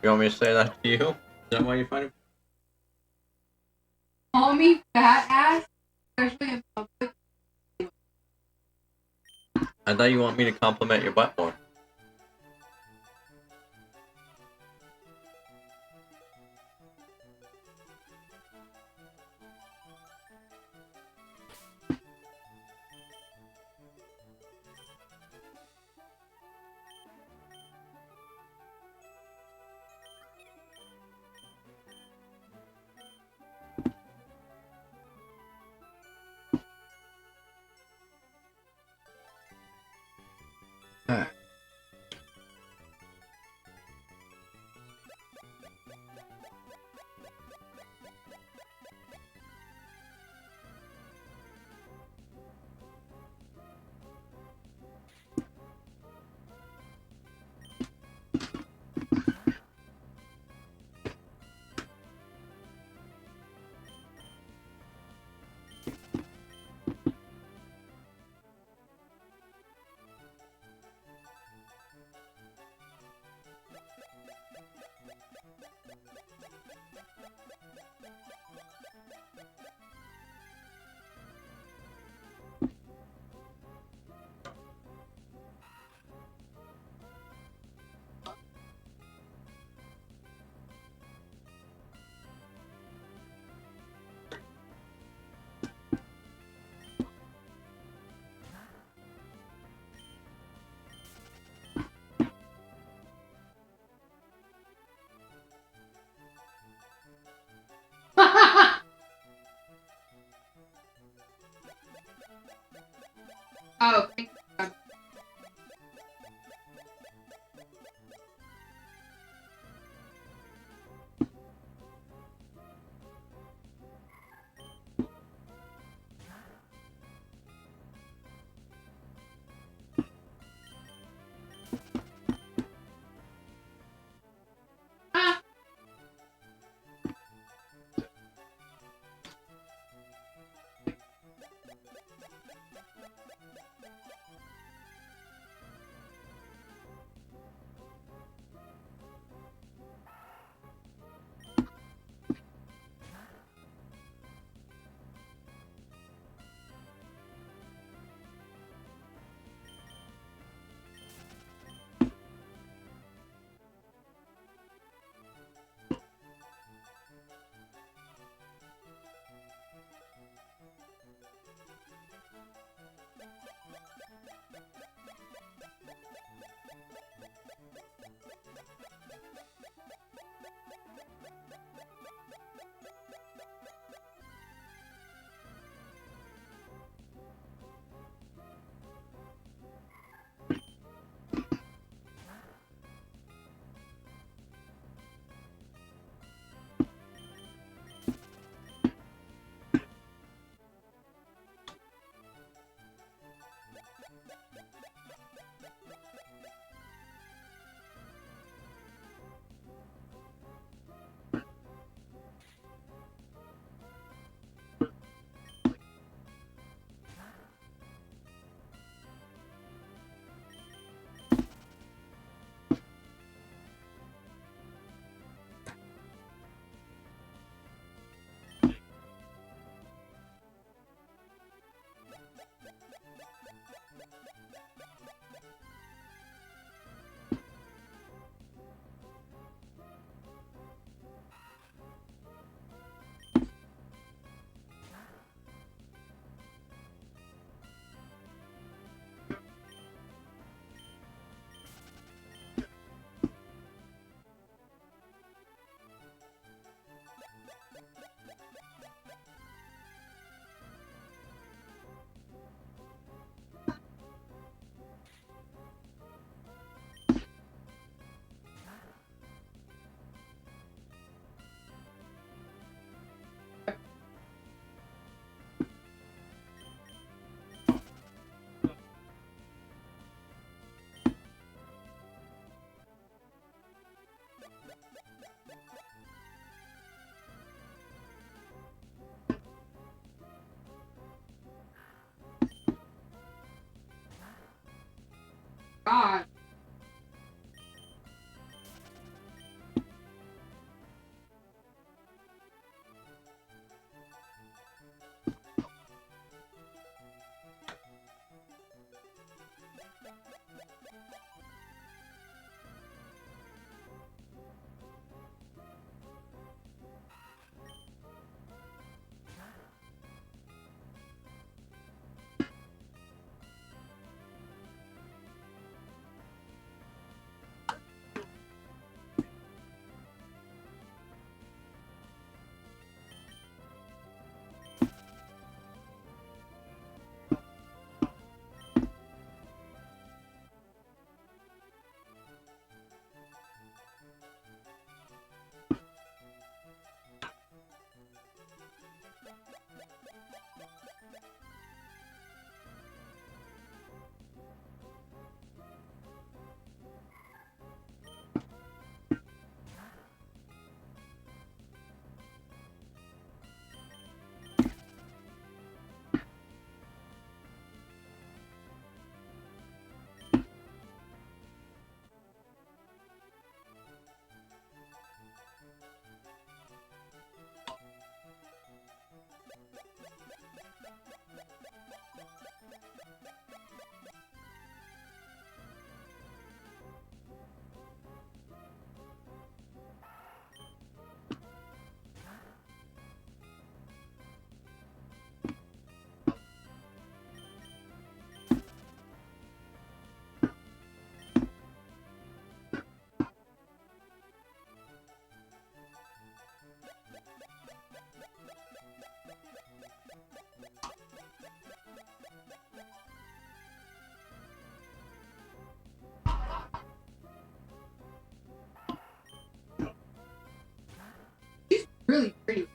You want me to say that to you? Is that why you find it? Call me fat ass, especially in public. I thought you want me to compliment your butt more. Oh, thank God. Ah. God. really pretty.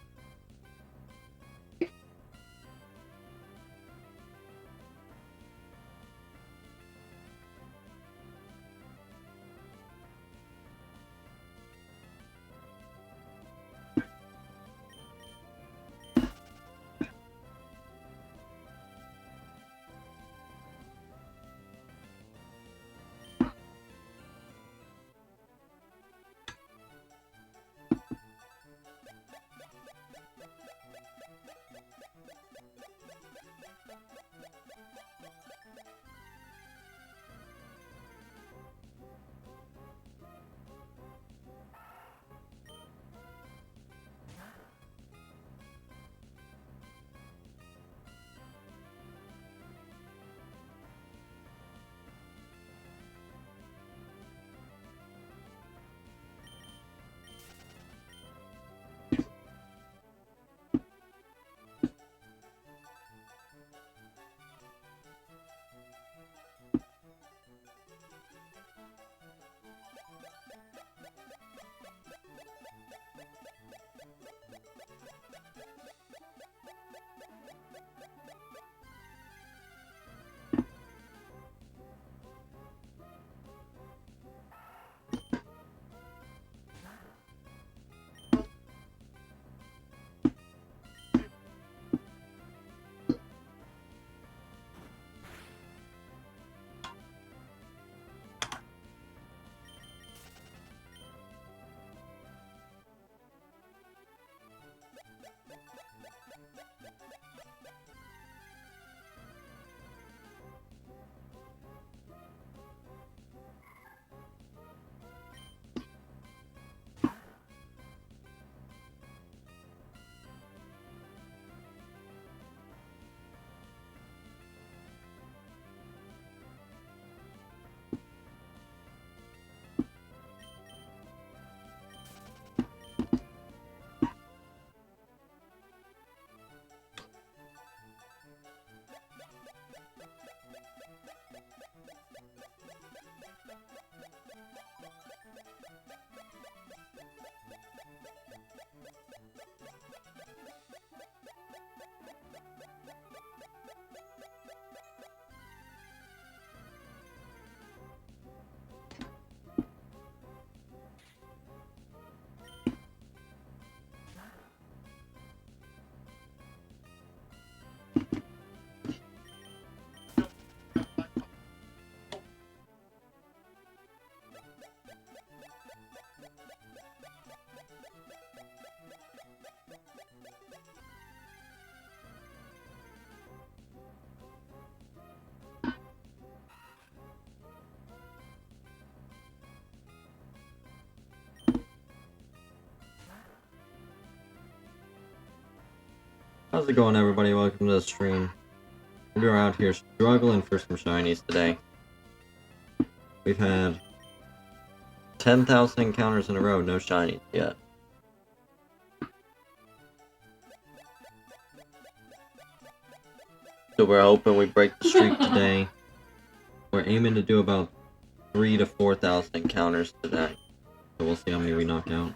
How's it going, everybody? Welcome to the stream. We're out here struggling for some shinies today. We've had 10,000 encounters in a row, no shinies yet. So we're hoping we break the streak today. We're aiming to do about 3,000 to 4,000 encounters today. So we'll see how many we knock out.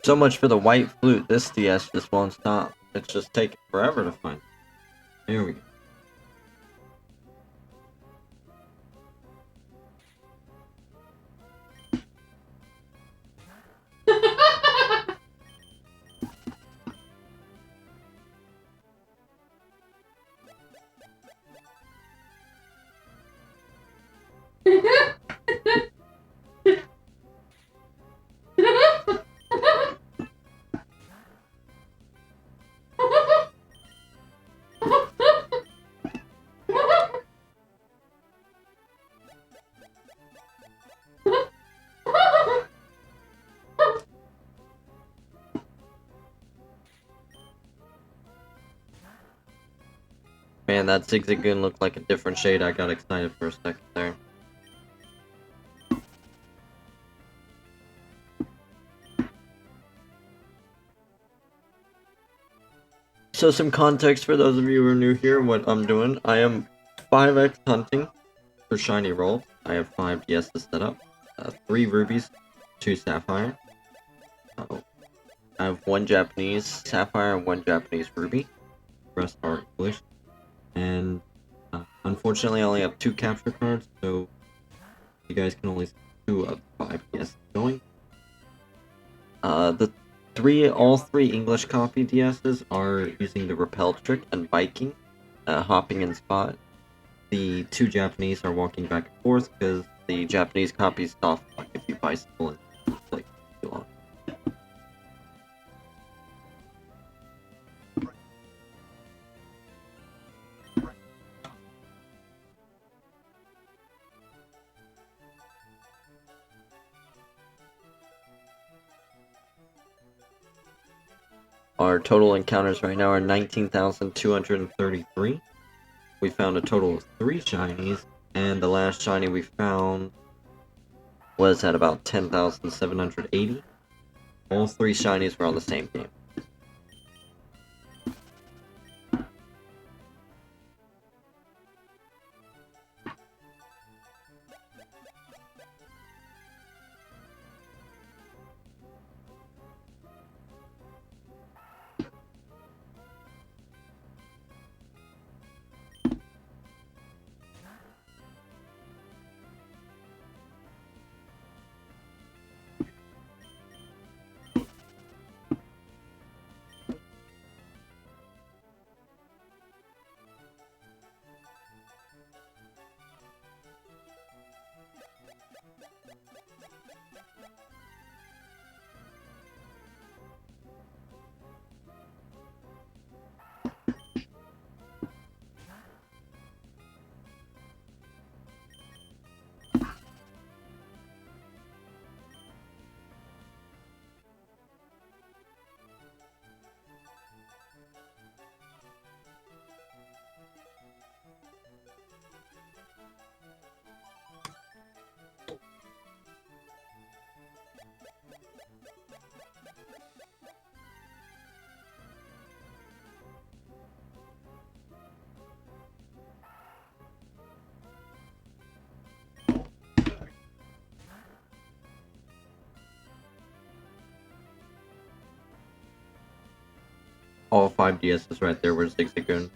So much for the white flute. This DS just won't stop. It's just taking forever to find. Here we go. Man, that Zigzagoon looked like a different shade. I got excited for a second there. So some context for those of you who are new here, what I'm doing. I am 5x hunting for shiny Ralt. I have 5 DSs set up. 3 rubies, 2 sapphire. I have 1 Japanese sapphire and 1 Japanese ruby. The rest are English. And unfortunately I only have 2 capture cards, so you guys can only see 2 of 5 DSs going. All three English copy DSs are using the repel trick and biking, hopping in spot. The 2 Japanese are walking back and forth because the Japanese copies stop if you bicycle and like too long. Our total encounters right now are 19,233. We found a total of 3 shinies, and the last shiny we found was at about 10,780. All 3 shinies were on the same game. all 5 DSs right there were Zigzagoon.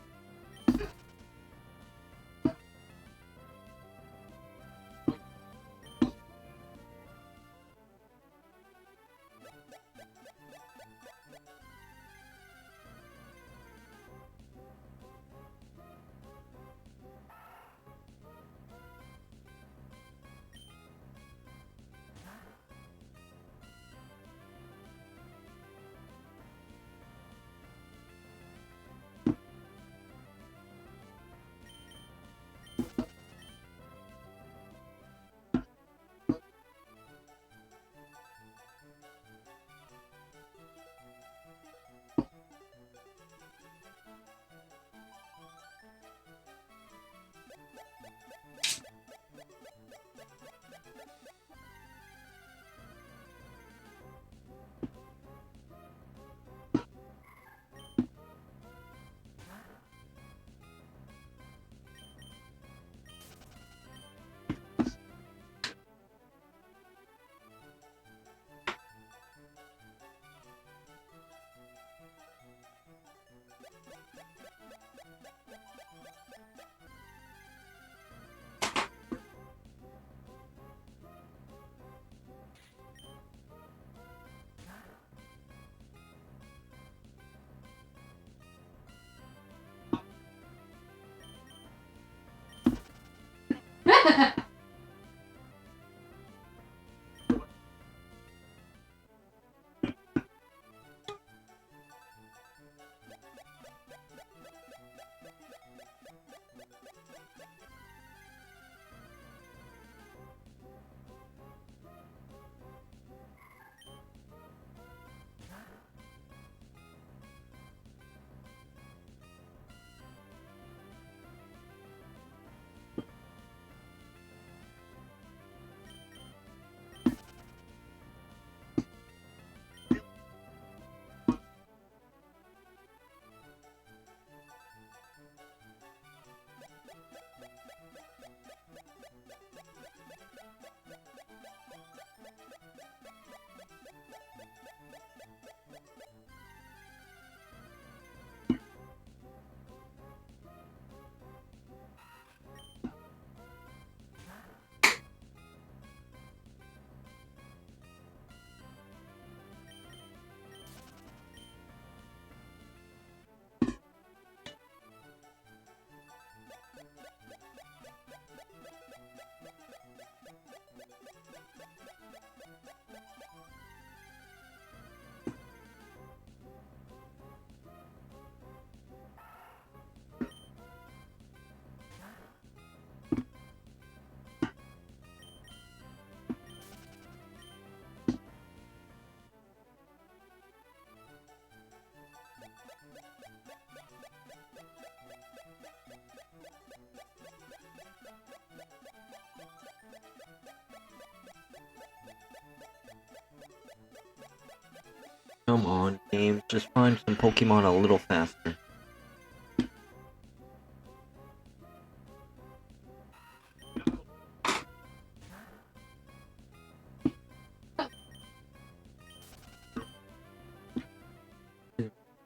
Come on, game. Just find some Pokemon a little faster.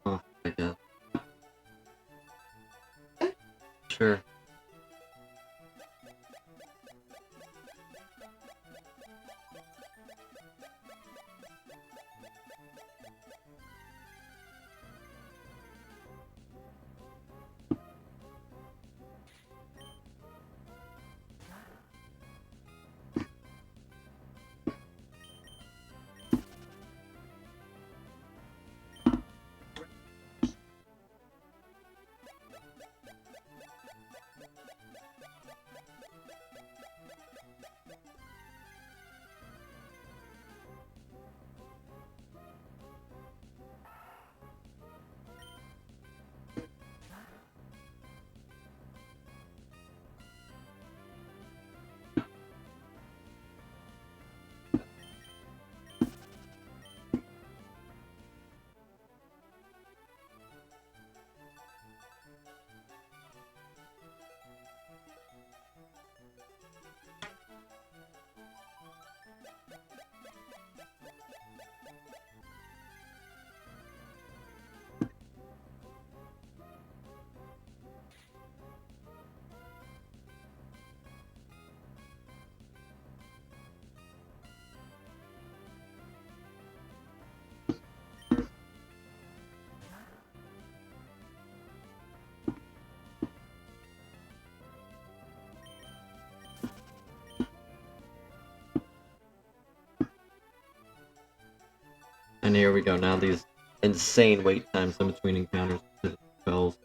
Oh, I guess. Sure. And here we go, now these insane wait times in between encounters to spells.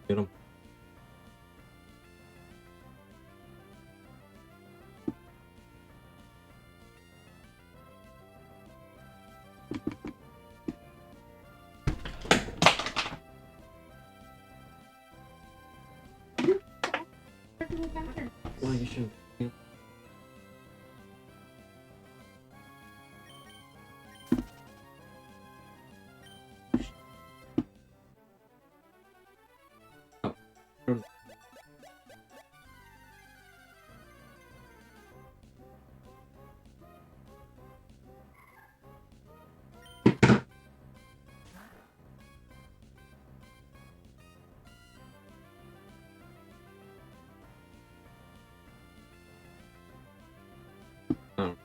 Get him. Well, you should. Oh.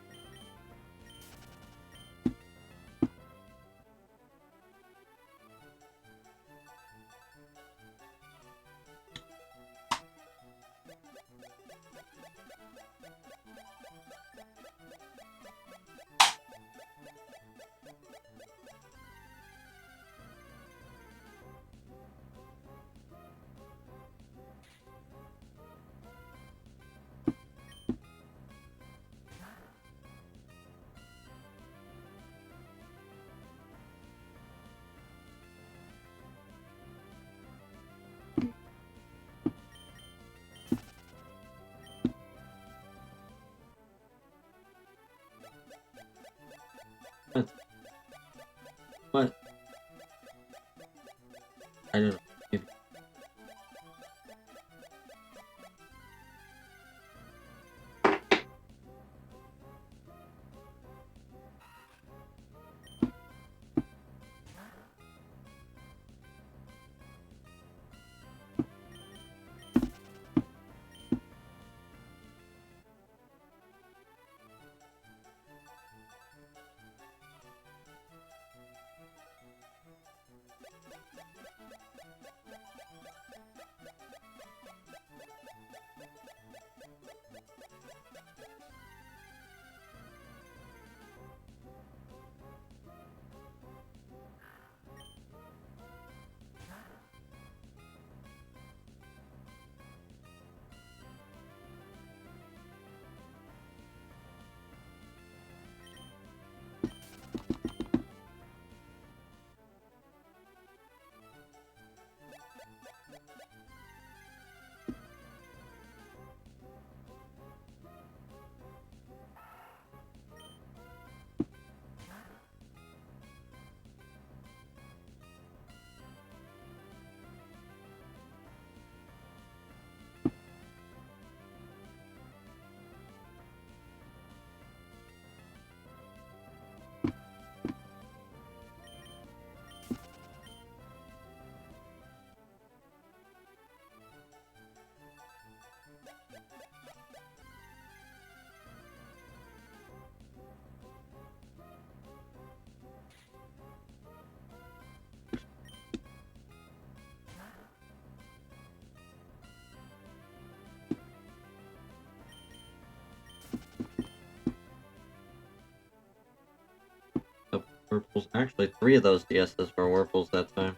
What? I don't know. Maybe. Whirlpools. Actually, 3 of those DSs were Whirlpools that time.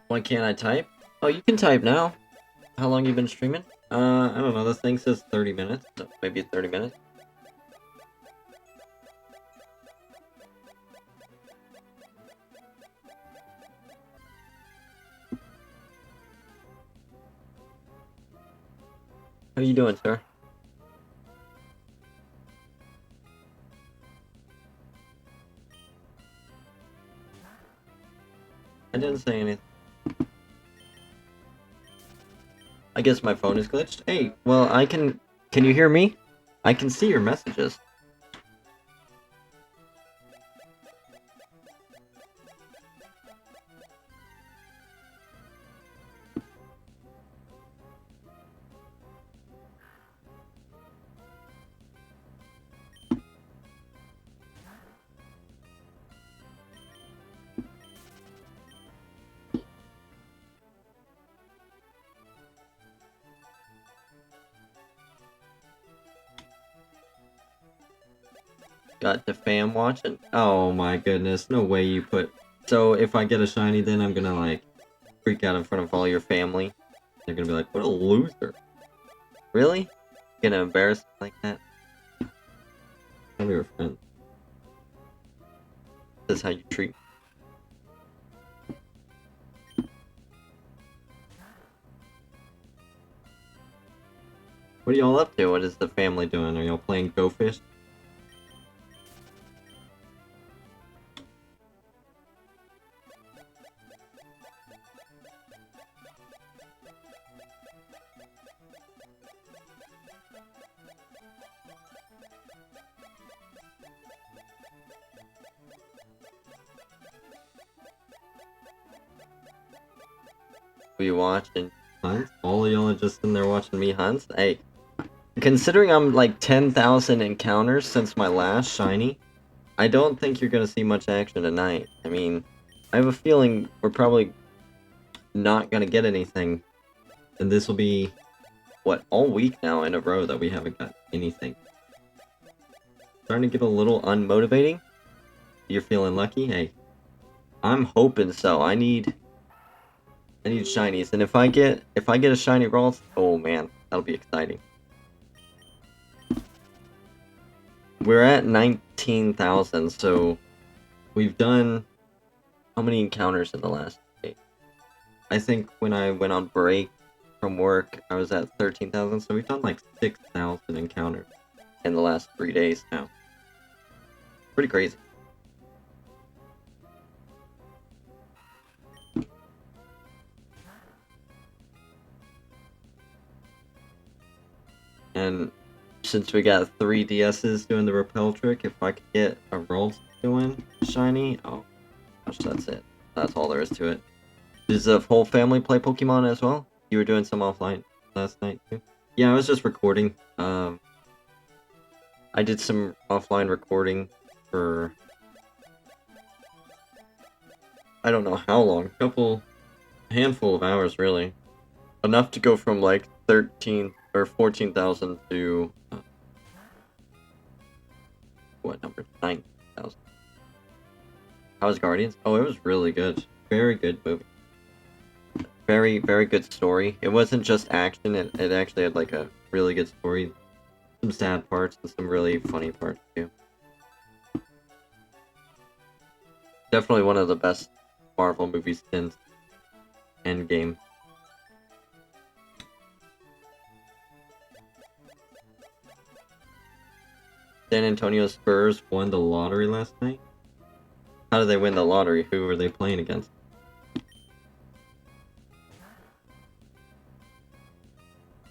Why can't I type? Oh, you can type now. How long you been streaming? I don't know. This thing says 30 minutes. So maybe 30 minutes. How you doing, sir? I didn't say anything. I guess my phone is glitched. Hey, well, I can... Can you hear me? I can see your messages. Got the fam watching. Oh my goodness, no way you put... So if I get a shiny, then I'm gonna, like, freak out in front of all your family. They're gonna be like, what a loser. Really? You gonna embarrass me like that? I'm your friend. This is how you treat me. What are y'all up to? What is the family doing? Are y'all playing Go Fish? We watching hunts? All of y'all are just in there watching me hunt? Hey, considering I'm like 10,000 encounters since my last shiny, I don't think you're gonna see much action tonight. I mean, I have a feeling we're probably not gonna get anything, and this will be, what, all week now in a row that we haven't got anything. Starting to get a little unmotivating? You're feeling lucky? Hey, I'm hoping so. I need shinies, and if I get a shiny Ralt, oh man, that'll be exciting. We're at 19,000, so we've done how many encounters in the last day? I think when I went on break from work, I was at 13,000, so we've done like 6,000 encounters in the last 3 days now. Pretty crazy. And since we got 3 DSs doing the repel trick, if I could get a Ralt doing shiny, oh gosh, that's it. That's all there is to it. Does the whole family play Pokemon as well? You were doing some offline last night too? Yeah, I was just recording. I did some offline recording for... I don't know how long. Handful of hours, really. Enough to go from like 13 or 14,000 to... what number? 9,000. How was Guardians? Oh, it was really good. Very good movie. Very, very good story. It wasn't just action, it actually had like a really good story. Some sad parts and some really funny parts too. Definitely one of the best Marvel movies since Endgame. San Antonio Spurs won the lottery last night? How did they win the lottery? Who were they playing against?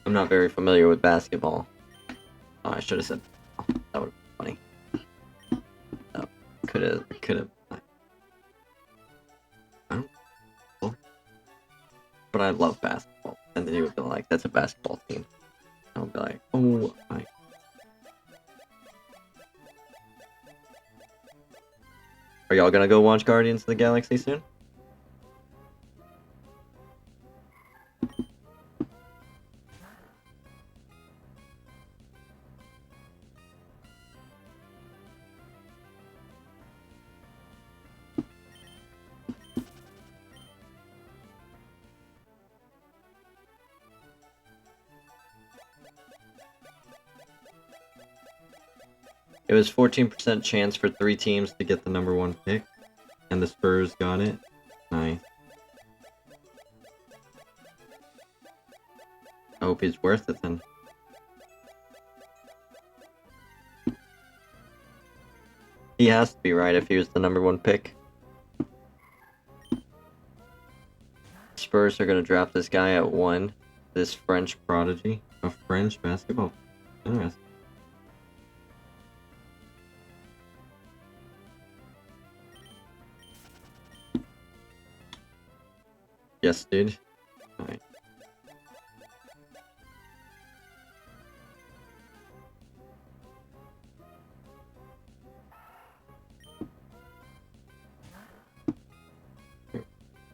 I'm not very familiar with basketball. Oh, I should have said that would be funny. That could have. I don't know. But I love basketball. And then you would be like, that's a basketball team. I would be like, oh my. Are y'all gonna go watch Guardians of the Galaxy soon? It was 14% chance for 3 teams to get the #1 pick, and the Spurs got it. Nice. I hope he's worth it then. He has to be right if he was the #1 pick. Spurs are going to draft this guy at 1. This French prodigy. A French basketball. Interesting. Yes, dude. Alright.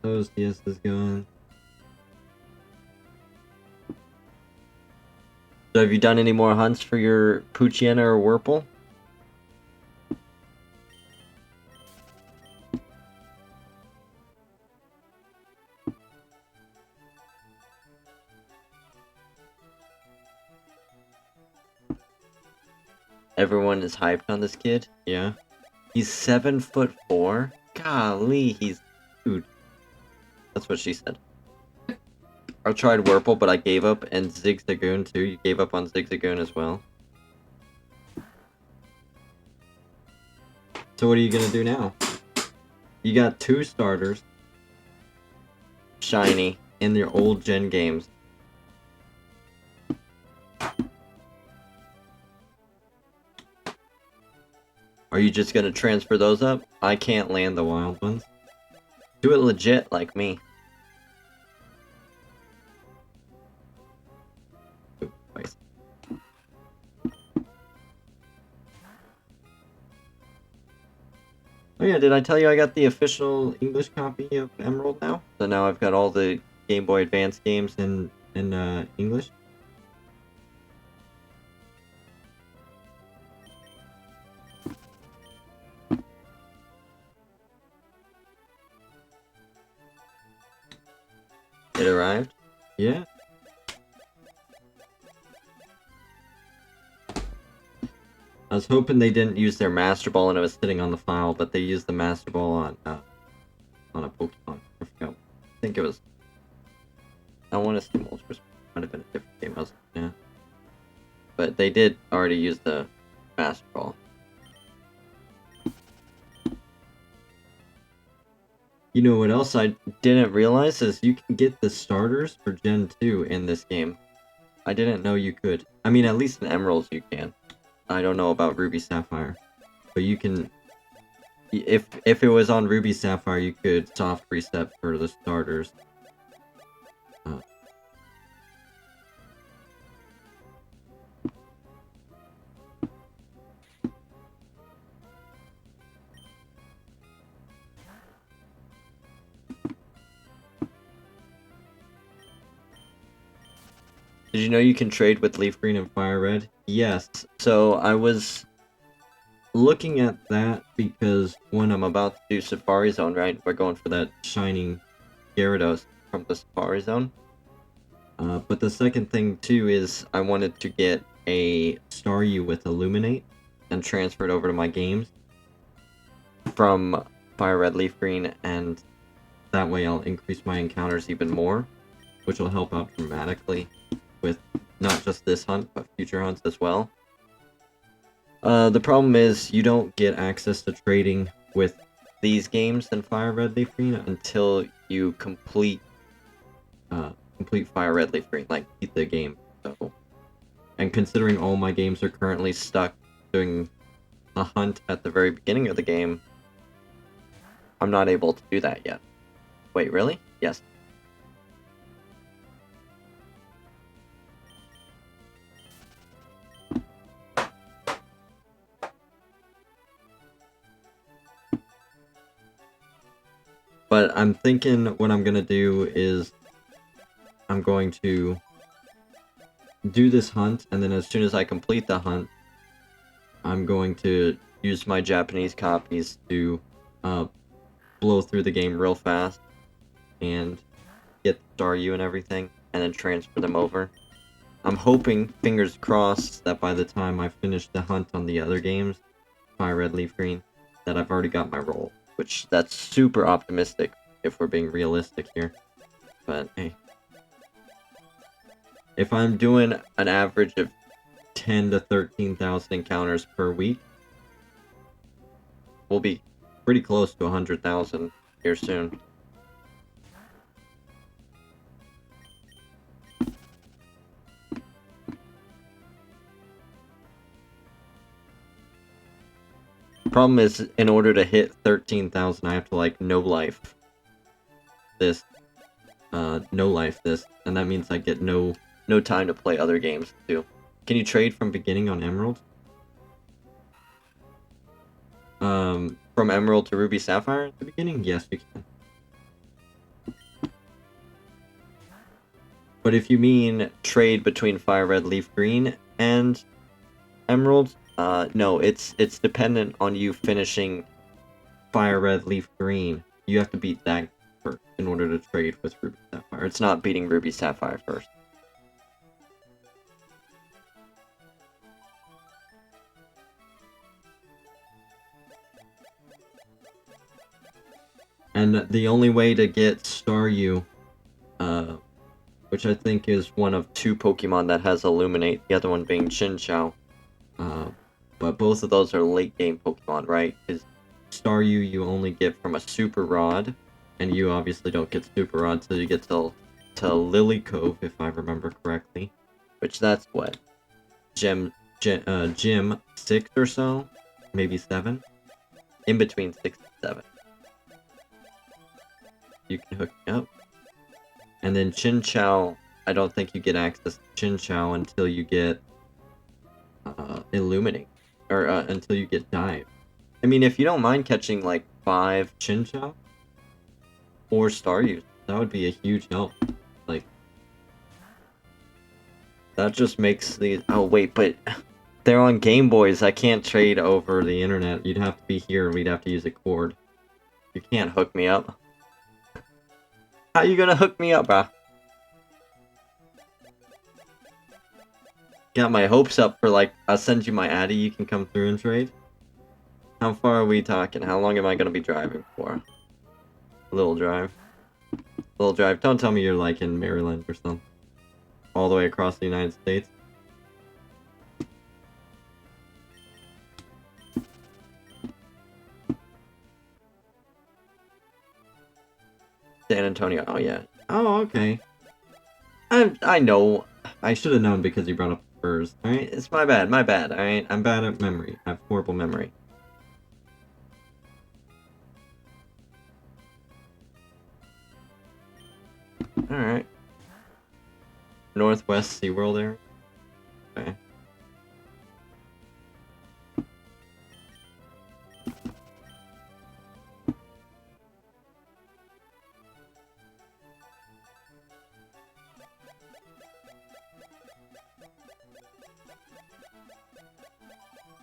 Those DS is gone. So have you done any more hunts for your Poochyena or Wurple? Everyone is hyped on this kid. Yeah. He's 7'4". Golly, he's... Dude. That's what she said. I tried Wurple, but I gave up, and Zigzagoon too. You gave up on Zigzagoon as well. So what are you gonna do now? You got 2 starters. Shiny. In your old gen games. Are you just gonna transfer those up? I can't land the wild ones. Do it legit like me. Oh yeah, did I tell you I got the official English copy of Emerald now? So now I've got all the Game Boy Advance games in English. It arrived? Yeah. I was hoping they didn't use their Master Ball and it was sitting on the file, but they used the Master Ball on a Pokemon. I forgot. I think it was... I want to say Moltres. Might have been a different game. Yeah. But they did already use the Master Ball. You know what else I didn't realize is you can get the starters for Gen 2 in this game. I didn't know you could. I mean, at least in Emeralds you can. I don't know about Ruby Sapphire. But you can... If it was on Ruby Sapphire, you could soft reset for the starters. Did you know you can trade with Leaf Green and Fire Red? Yes. So I was looking at that because when I'm about to do Safari Zone, right? We're going for that shining Gyarados from the Safari Zone. But the second thing too is I wanted to get a Staryu with Illuminate and transfer it over to my games from Fire Red, Leaf Green, and that way I'll increase my encounters even more, which will help out dramatically with not just this hunt, but future hunts as well. The problem is you don't get access to trading with these games in Fire Red, Leaf Green until you complete Fire Red, Leaf Green, like beat the game. So, and considering all my games are currently stuck doing a hunt at the very beginning of the game, I'm not able to do that yet. Wait, really? Yes. But I'm thinking what I'm gonna do is I'm going to do this hunt, and then as soon as I complete the hunt, I'm going to use my Japanese copies to blow through the game real fast and get Staryu and everything, and then transfer them over. I'm hoping, fingers crossed, that by the time I finish the hunt on the other games, Fire Red Leaf Green, that I've already got my roll. Which, that's super optimistic, if we're being realistic here. But, hey. If I'm doing an average of 10 to 13,000 encounters per week, we'll be pretty close to 100,000 here soon. Problem is, in order to hit 13,000, I have to, like, no life this, and that means I get no time to play other games, too. Can you trade from beginning on Emerald? From Emerald to Ruby Sapphire at the beginning? Yes, you can. But if you mean trade between Fire Red Leaf Green and Emerald, no, it's dependent on you finishing Fire Red Leaf Green. You have to beat that first in order to trade with Ruby Sapphire. It's not beating Ruby Sapphire first. And the only way to get Staryu, which I think is one of 2 Pokemon that has Illuminate, the other one being Chinchou, but both of those are late game Pokemon, right? Because Staryu you only get from a Super Rod, and you obviously don't get Super Rod till you get to Lily Cove, if I remember correctly. Which that's what? Gym 6 or so? Maybe 7? In between 6 and 7. You can hook me up. And then Chinchou, I don't think you get access to Chinchou until you get Illuminate. Or until you get Dive. I mean, if you don't mind catching like 5 Chinchou or Staryu, that would be a huge help. Like, that just makes the... Oh, wait, but they're on Game Boys. I can't trade over the internet. You'd have to be here and we'd have to use a cord. You can't hook me up. How you gonna hook me up, bro? Got my hopes up for, like, I'll send you my Addy, you can come through and trade. How far are we talking? How long am I gonna be driving for? A little drive. Little drive. Don't tell me you're, like, in Maryland or something. All the way across the United States. San Antonio. Oh, yeah. Oh, okay. I know. I should have known because you brought up furs. Alright? It's my bad. My bad. Alright? I'm bad at memory. I have horrible memory. Alright. Northwest SeaWorld area? Okay.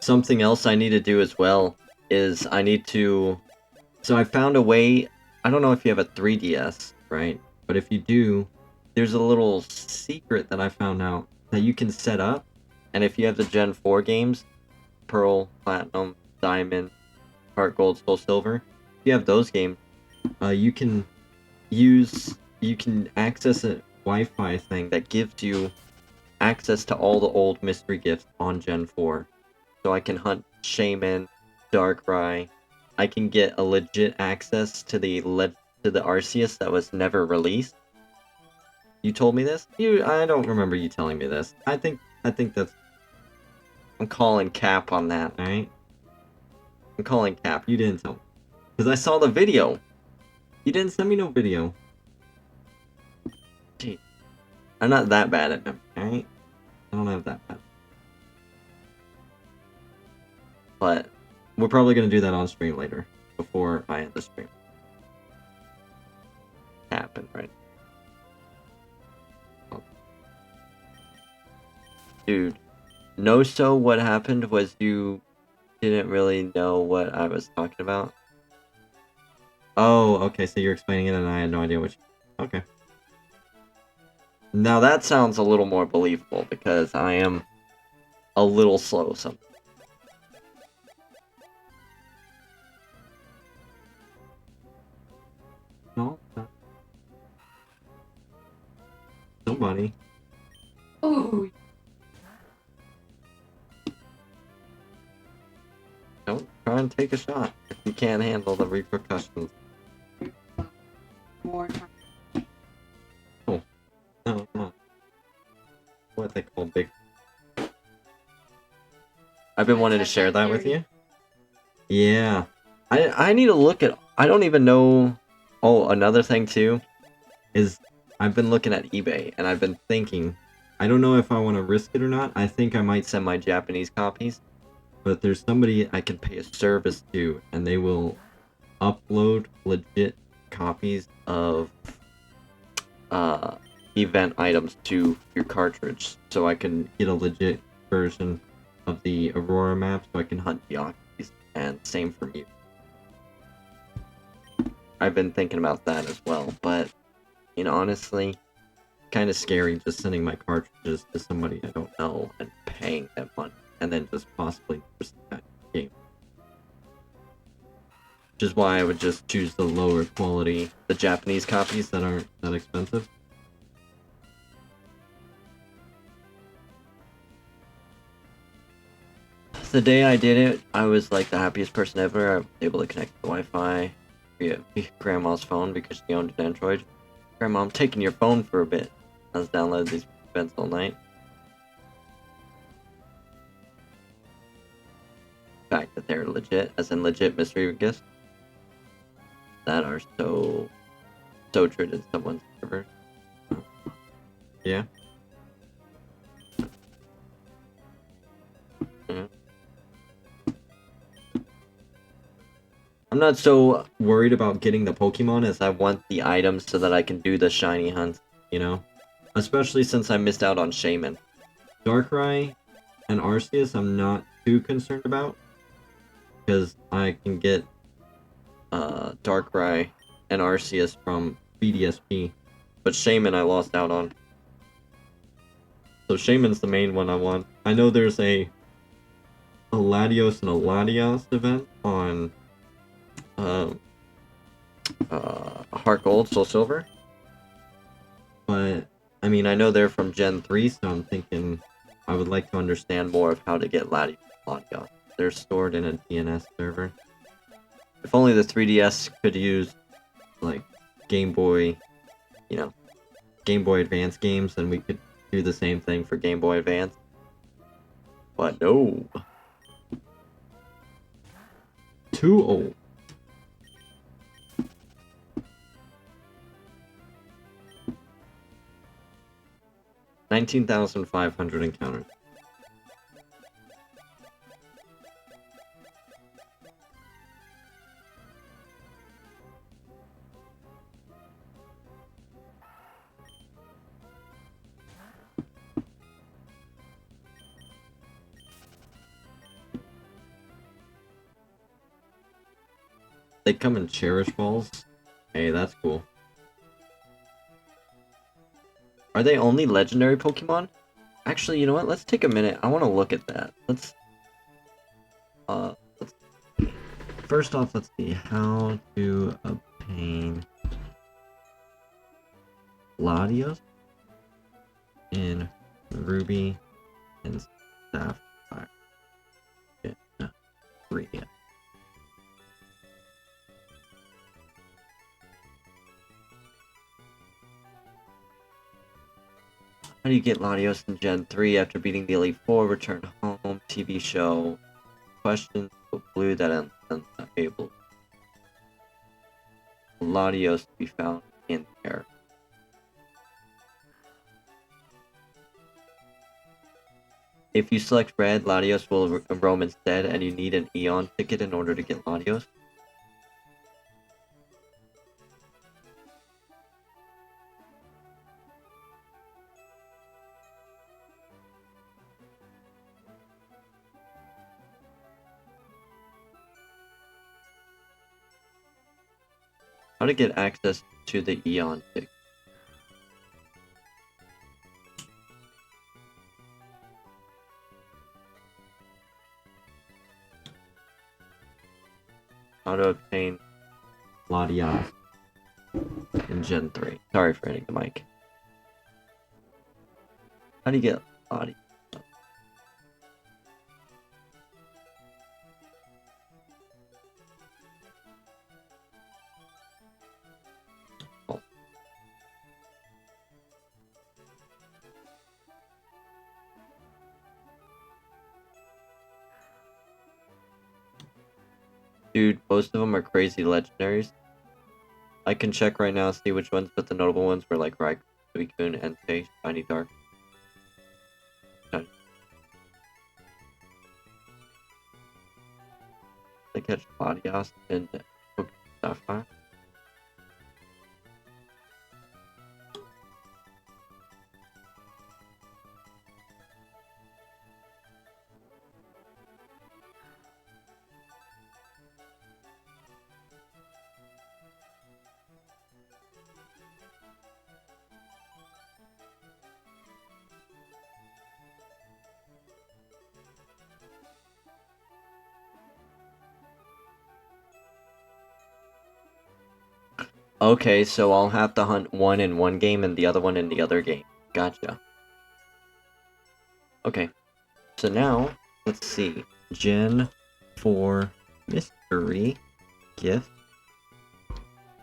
Something else I need to do as well is I need to... So I found a way... I don't know if you have a 3DS, right? But if you do, there's a little secret that I found out that you can set up. And if you have the Gen 4 games, Pearl, Platinum, Diamond, Heart Gold, Soul Silver, if you have those games, you can access a Wi-Fi thing that gives you access to all the old mystery gifts on Gen 4. So I can hunt Shaman, Darkrai. I can get a legit access to the Arceus that was never released. You told me this? I don't remember you telling me this. I think that's... I'm calling cap on that, alright? I'm calling cap. You didn't tell me. Because I saw the video. You didn't send me no video. Gee. I'm not that bad at memory, alright? I don't have that bad. But we're probably going to do that on stream later, before I end the stream. Happened, right? Oh. Dude, so what happened was you didn't really know what I was talking about. Oh, okay, so you're explaining it and I had no idea what you... Okay. Now that sounds a little more believable because I am a little slow sometimes. No, somebody. Oh, Don't try and take a shot if you can't handle the repercussions. more time. No. What they call big. I've been wanting to share that with you. Yeah. I need to look at. I don't even know. Oh, another thing too is I've been looking at eBay and I've been thinking. I don't know if I want to risk it or not. I think I might send my Japanese copies, but there's somebody I can pay a service to, and they will upload legit copies of event items to your cartridge, so I can get a legit version of the Aurora map, so I can hunt Geocracies, and same for you. I've been thinking about that as well, but, you know, honestly, kind of scary just sending my cartridges to somebody I don't know and paying them money, and then just possibly just that game. Which is why I would just choose the lower quality, the Japanese copies that aren't that expensive. The day I did it, I was like the happiest person ever. I was able to connect to Wi-Fi via Grandma's phone because she owned an Android. Grandma, I'm taking your phone for a bit. I was downloading these events all night. The fact that they're legit, as in legit mystery gifts, that are so true in someone's server. Yeah. Yeah. I'm not so worried about getting the Pokemon as I want the items so that I can do the shiny hunt, you know? Especially since I missed out on Shaman. Darkrai and Arceus I'm not too concerned about, because I can get Darkrai and Arceus from BDSP, but Shaman I lost out on. So Shaman's the main one I want. I know there's a Latios and a Latios event on Heart Gold, Soul Silver, but I mean I know they're from Gen 3, so I'm thinking I would like to understand more of how to get Latios and Latios. They're stored in a DNS server. If only the 3DS could use, like, Game Boy, you know, Game Boy Advance games, then we could do the same thing for Game Boy Advance. But no. Too old. $19,500 encounters. They come in Cherish Balls. Hey, that's cool. Are they only legendary Pokemon? Actually, you know what? Let's take a minute. I want to look at that. Let's first off, let's see how to obtain Latios in Ruby and Sapphire. Yeah, 3. How do you get Latios in Gen 3 after beating the Elite Four? Return home. TV show. Questions. Blue that unable. Latios to be found in there. If you select red, Latios will roam instead, and you need an Eon ticket in order to get Latios. How to get access to the Eon ticket. Latias in Gen 3. Sorry for hitting the mic. How do you get Latias? Oh. Dude, most of them are crazy legendaries. I can check right now, see which ones, but the notable ones were like Raikou, Suicune, Entei, Shiny Dark. Shiny. They catch Latias and Pokemon Sapphire. Okay, so I'll have to hunt one in one game and the other one in the other game. Gotcha. Okay, so now, let's see. Gen 4 Mystery Gift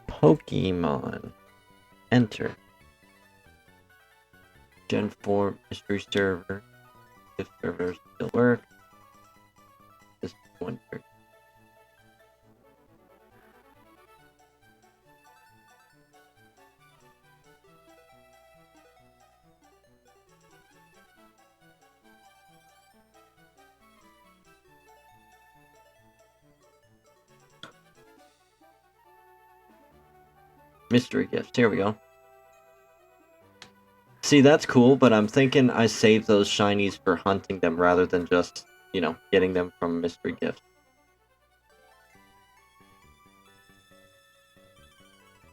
Pokemon. Enter. Gen 4 Mystery Server. Gift servers still work. This one works. Mystery gifts. Here we go. See, that's cool, but I'm thinking I save those shinies for hunting them rather than just, you know, getting them from mystery gifts.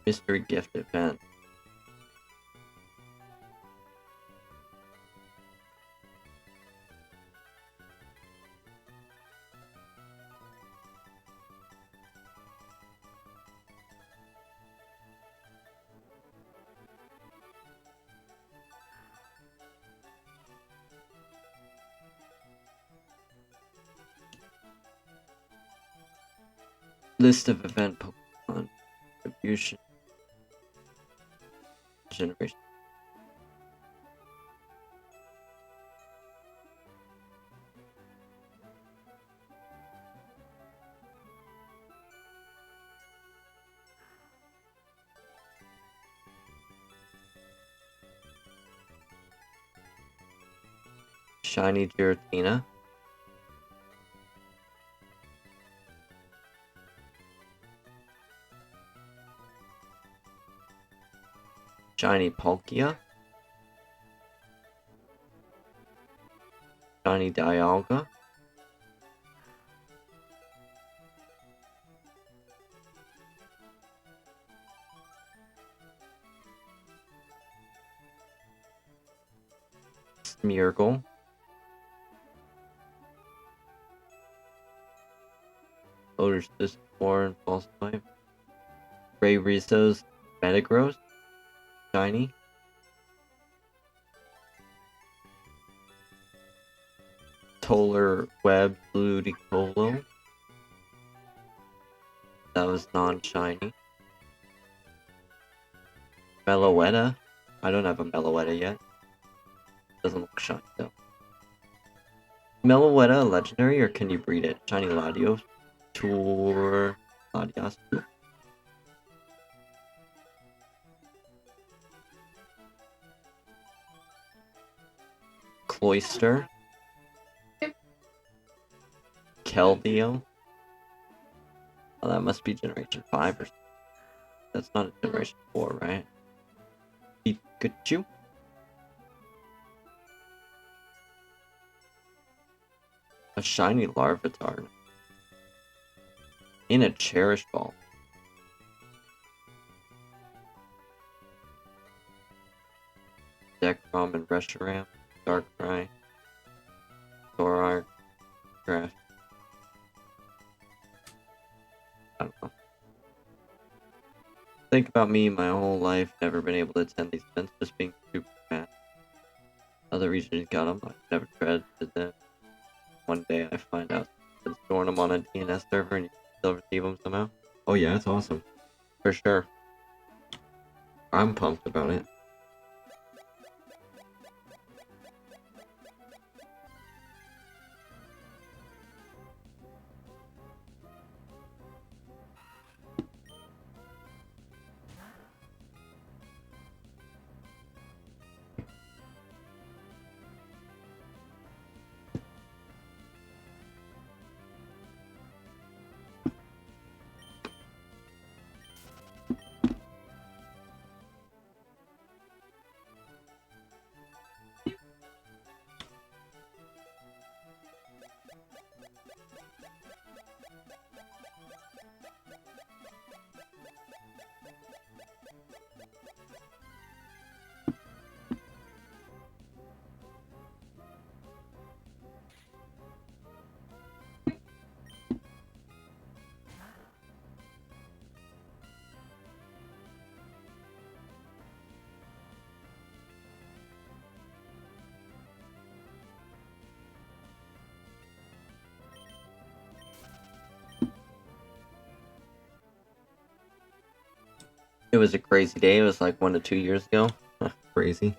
Mystery gift event. List of event Pokemon. Distribution. Generation. Shiny Giratina. Shiny Palkia. Shiny Dialga. Smeargle. Odor's Discord, False Type. Ray Rizzo's Metagross. Shiny. Toller Web Ludicolo. That was non-shiny. Meloetta. I don't have a Meloetta yet. Doesn't look shiny though. Meloetta a legendary or can you breed it? Shiny Latios. Tour Latias. Cloyster. Keldeo. Oh, that must be Generation 5 or something. That's not a Generation 4, right? Pikachu. A shiny Larvitar. In a Cherish Ball. Zekrom and Reshiram. Darkrai. Zoroark. Crash. I don't know. Think about me my whole life, never been able to attend these events, just being super fat. Other regions got them, I never tried to them. One day I find out and storing them on a DNS server and you can still receive them somehow. Oh yeah, it's awesome. For sure. I'm pumped about it. It was a crazy day. It was like 1 to 2 years ago. Crazy.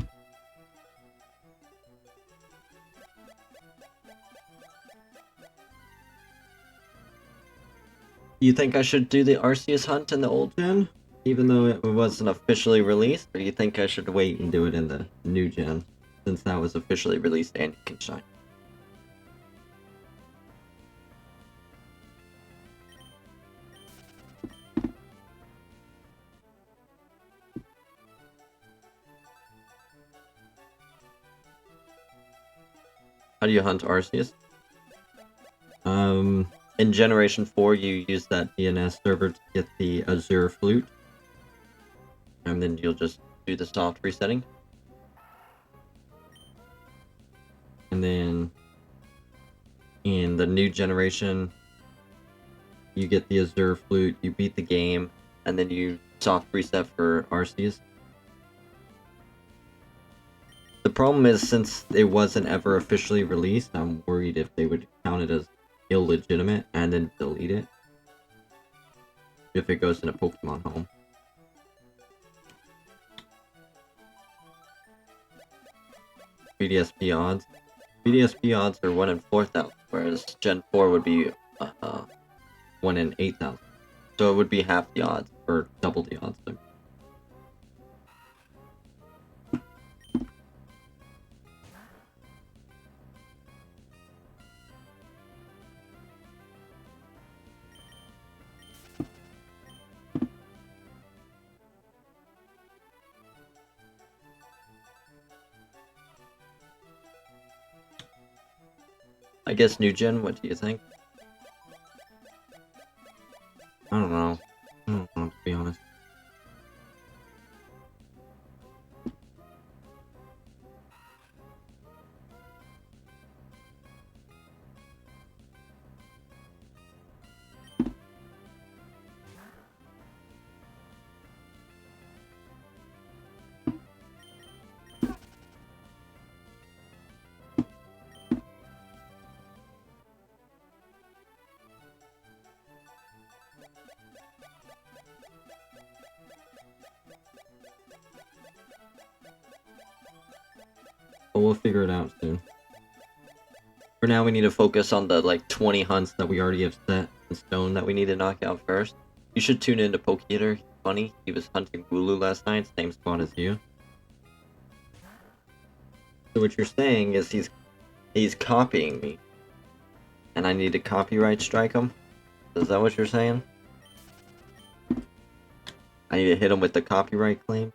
You think I should do the Arceus hunt in the old gen? Even though it wasn't officially released? Or do you think I should wait and do it in the new gen? Since that was officially released and you can shine. How do you hunt Arceus? In Generation 4, you use that DNS server to get the Azure Flute. And then you'll just do the soft resetting. And then in the new generation, you get the Azure Flute, you beat the game, and then you soft reset for Arceus. The problem is, since it wasn't ever officially released, I'm worried if they would count it as illegitimate and then delete it if it goes in a Pokemon home. BDSP odds. BDSP odds are 1 in 4,000, whereas Gen 4 would be 1 in 8,000. So it would be half the odds, or double the odds. I guess new gen, what do you think? I don't know. I don't know, to be honest. But we'll figure it out soon. For now, we need to focus on the, like, 20 hunts that we already have set in stone that we need to knock out first. You should tune into Pokeater. He's funny. He was hunting Wooloo last night, same spot as you. So what you're saying is he's copying me. And I need to copyright strike him? Is that what you're saying? I need to hit him with the copyright claim?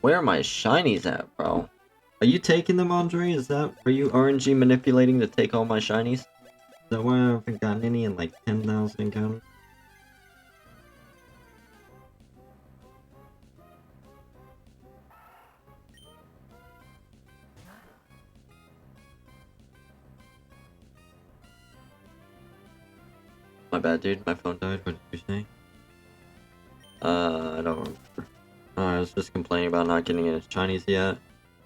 Where are my shinies at, bro? Are you taking them, Andre? Are you RNG manipulating to take all my shinies? Is that why I haven't gotten any in like 10,000 encounters? My bad, dude. My phone died. What did you say? I don't remember. I was just complaining about not getting any Chinese yet.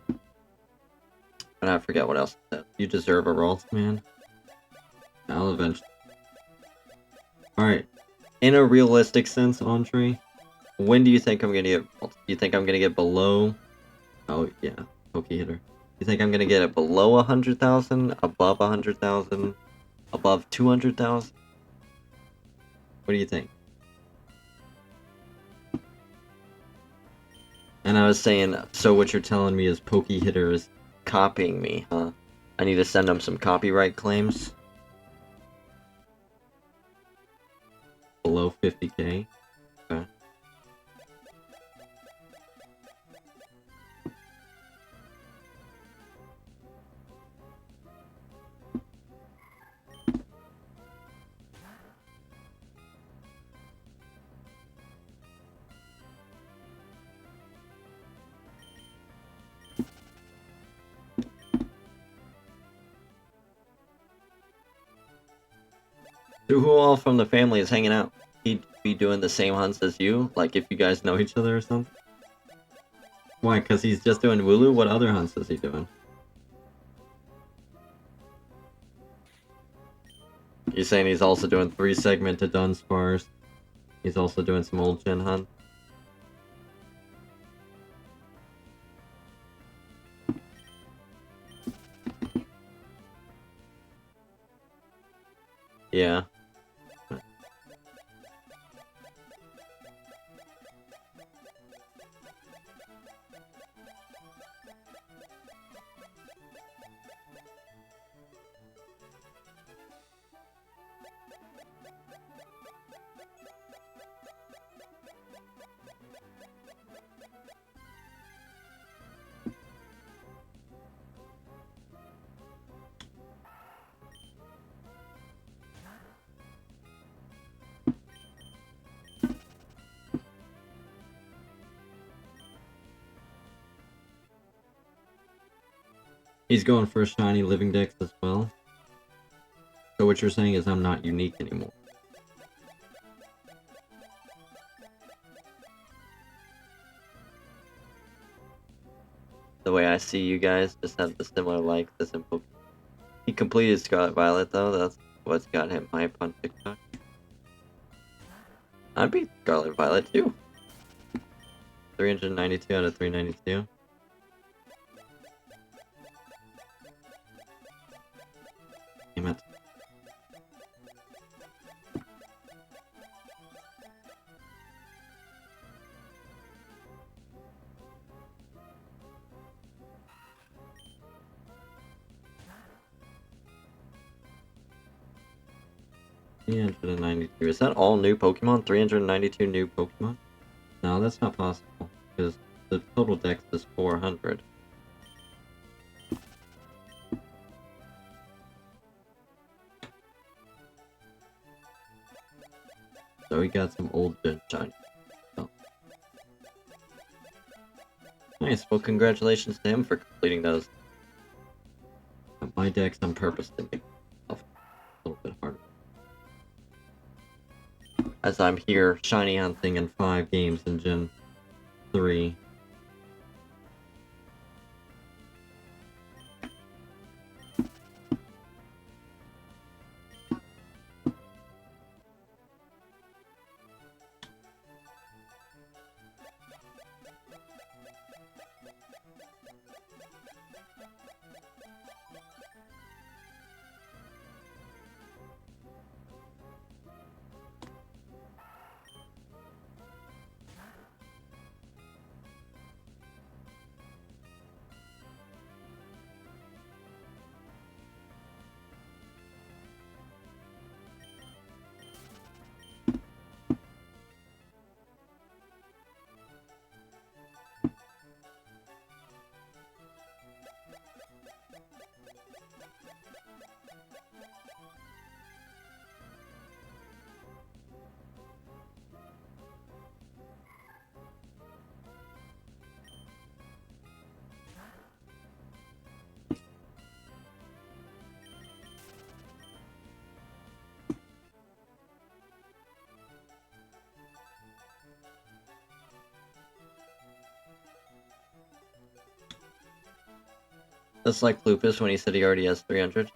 And I forget what else I said. You deserve a Ralt, man. I'll eventually. Alright. In a realistic sense, Andre, when do you think I'm gonna get Ralt? Do you think I'm gonna get below... Oh, yeah. Pokey hitter. You think I'm gonna get it below 100,000? Above 100,000? Above 200,000? What do you think? And I was saying, so what you're telling me is Pokey Hitter is copying me, huh? I need to send him some copyright claims? Below 50k? Okay. So who all from the family is hanging out? He'd be doing the same hunts as you? Like if you guys know each other or something? Why, because he's just doing Wooloo? What other hunts is he doing? You're saying he's also doing 3 segmented Dunsparce. He's also doing some old gen hunt. Yeah. He's going for a shiny living dex as well. So what you're saying is I'm not unique anymore. The way I see you guys just have the similar likes as in Pokemon. He completed Scarlet Violet though, that's what's got him hype on TikTok. I beat Scarlet Violet too. 392 out of 392. Damn it. Is that all new Pokemon? 392 new Pokemon? No, that's not possible, because the total dex is 400. So we got some old gen shiny. Oh. Nice, well congratulations to him for completing those. My dex on purpose to make myself a little bit harder. As I'm here shiny hunting in 5 games in Gen 3. Just like Lupus when he said he already has 300.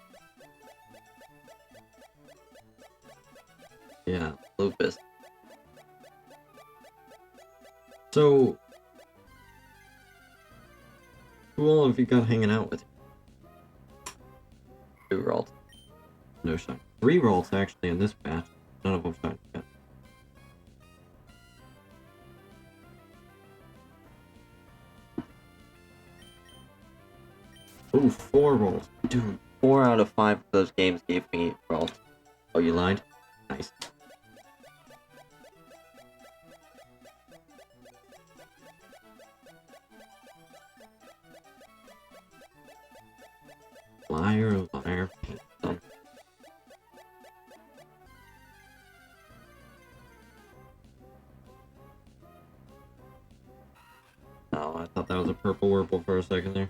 Yeah, Lupus. So, who all have you got hanging out with you? 2 Ralt. No shine. 3 Ralts actually in this batch. None of them shine yet. Ooh, 4 Ralts. Dude, 4 out of 5 of those games gave me Ralt. Oh, you lied? Nice. Liar, liar, paint them. Oh, I thought that was a purple Wurple for a second there.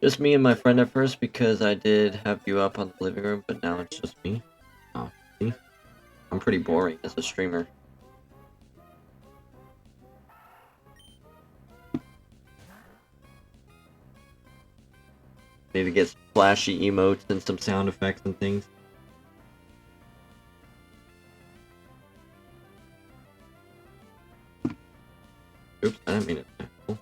Just me and my friend at first because I did have you up on the living room, but now it's just me. Oh, see? I'm pretty boring as a streamer. Need to get flashy emotes and some sound effects and things. Oops, I didn't mean it. Cool.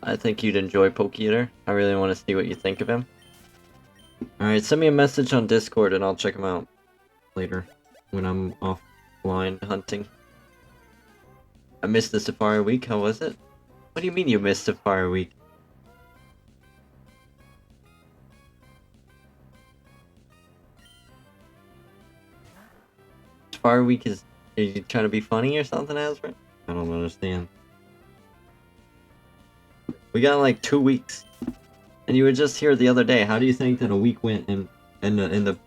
I think you'd enjoy Pokeator. I really want to see what you think of him. Alright, send me a message on Discord and I'll check him out later when I'm offline hunting. I missed the Safari Week. How was it? What do you mean you missed Safari Week? Safari Week is... Are you trying to be funny or something, Azra? I don't understand. We got like 2 weeks. And you were just here the other day. How do you think that a week went in the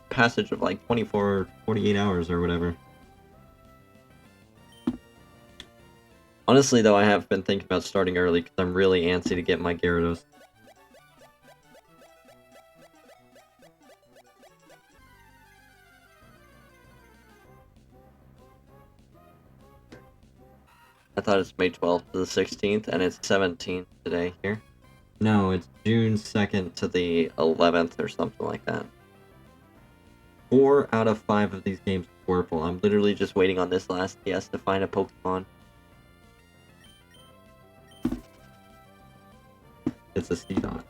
passage of like 24 or 48 hours or whatever? Honestly though, I have been thinking about starting early because I'm really antsy to get my Gyarados. I thought it's May 12th to the 16th, and it's 17th today here. No, it's June 2nd to the 11th or something like that. 4 out of 5 of these games are Wurple. I'm literally just waiting on this last TS to find a Pokemon. It's a Seedot.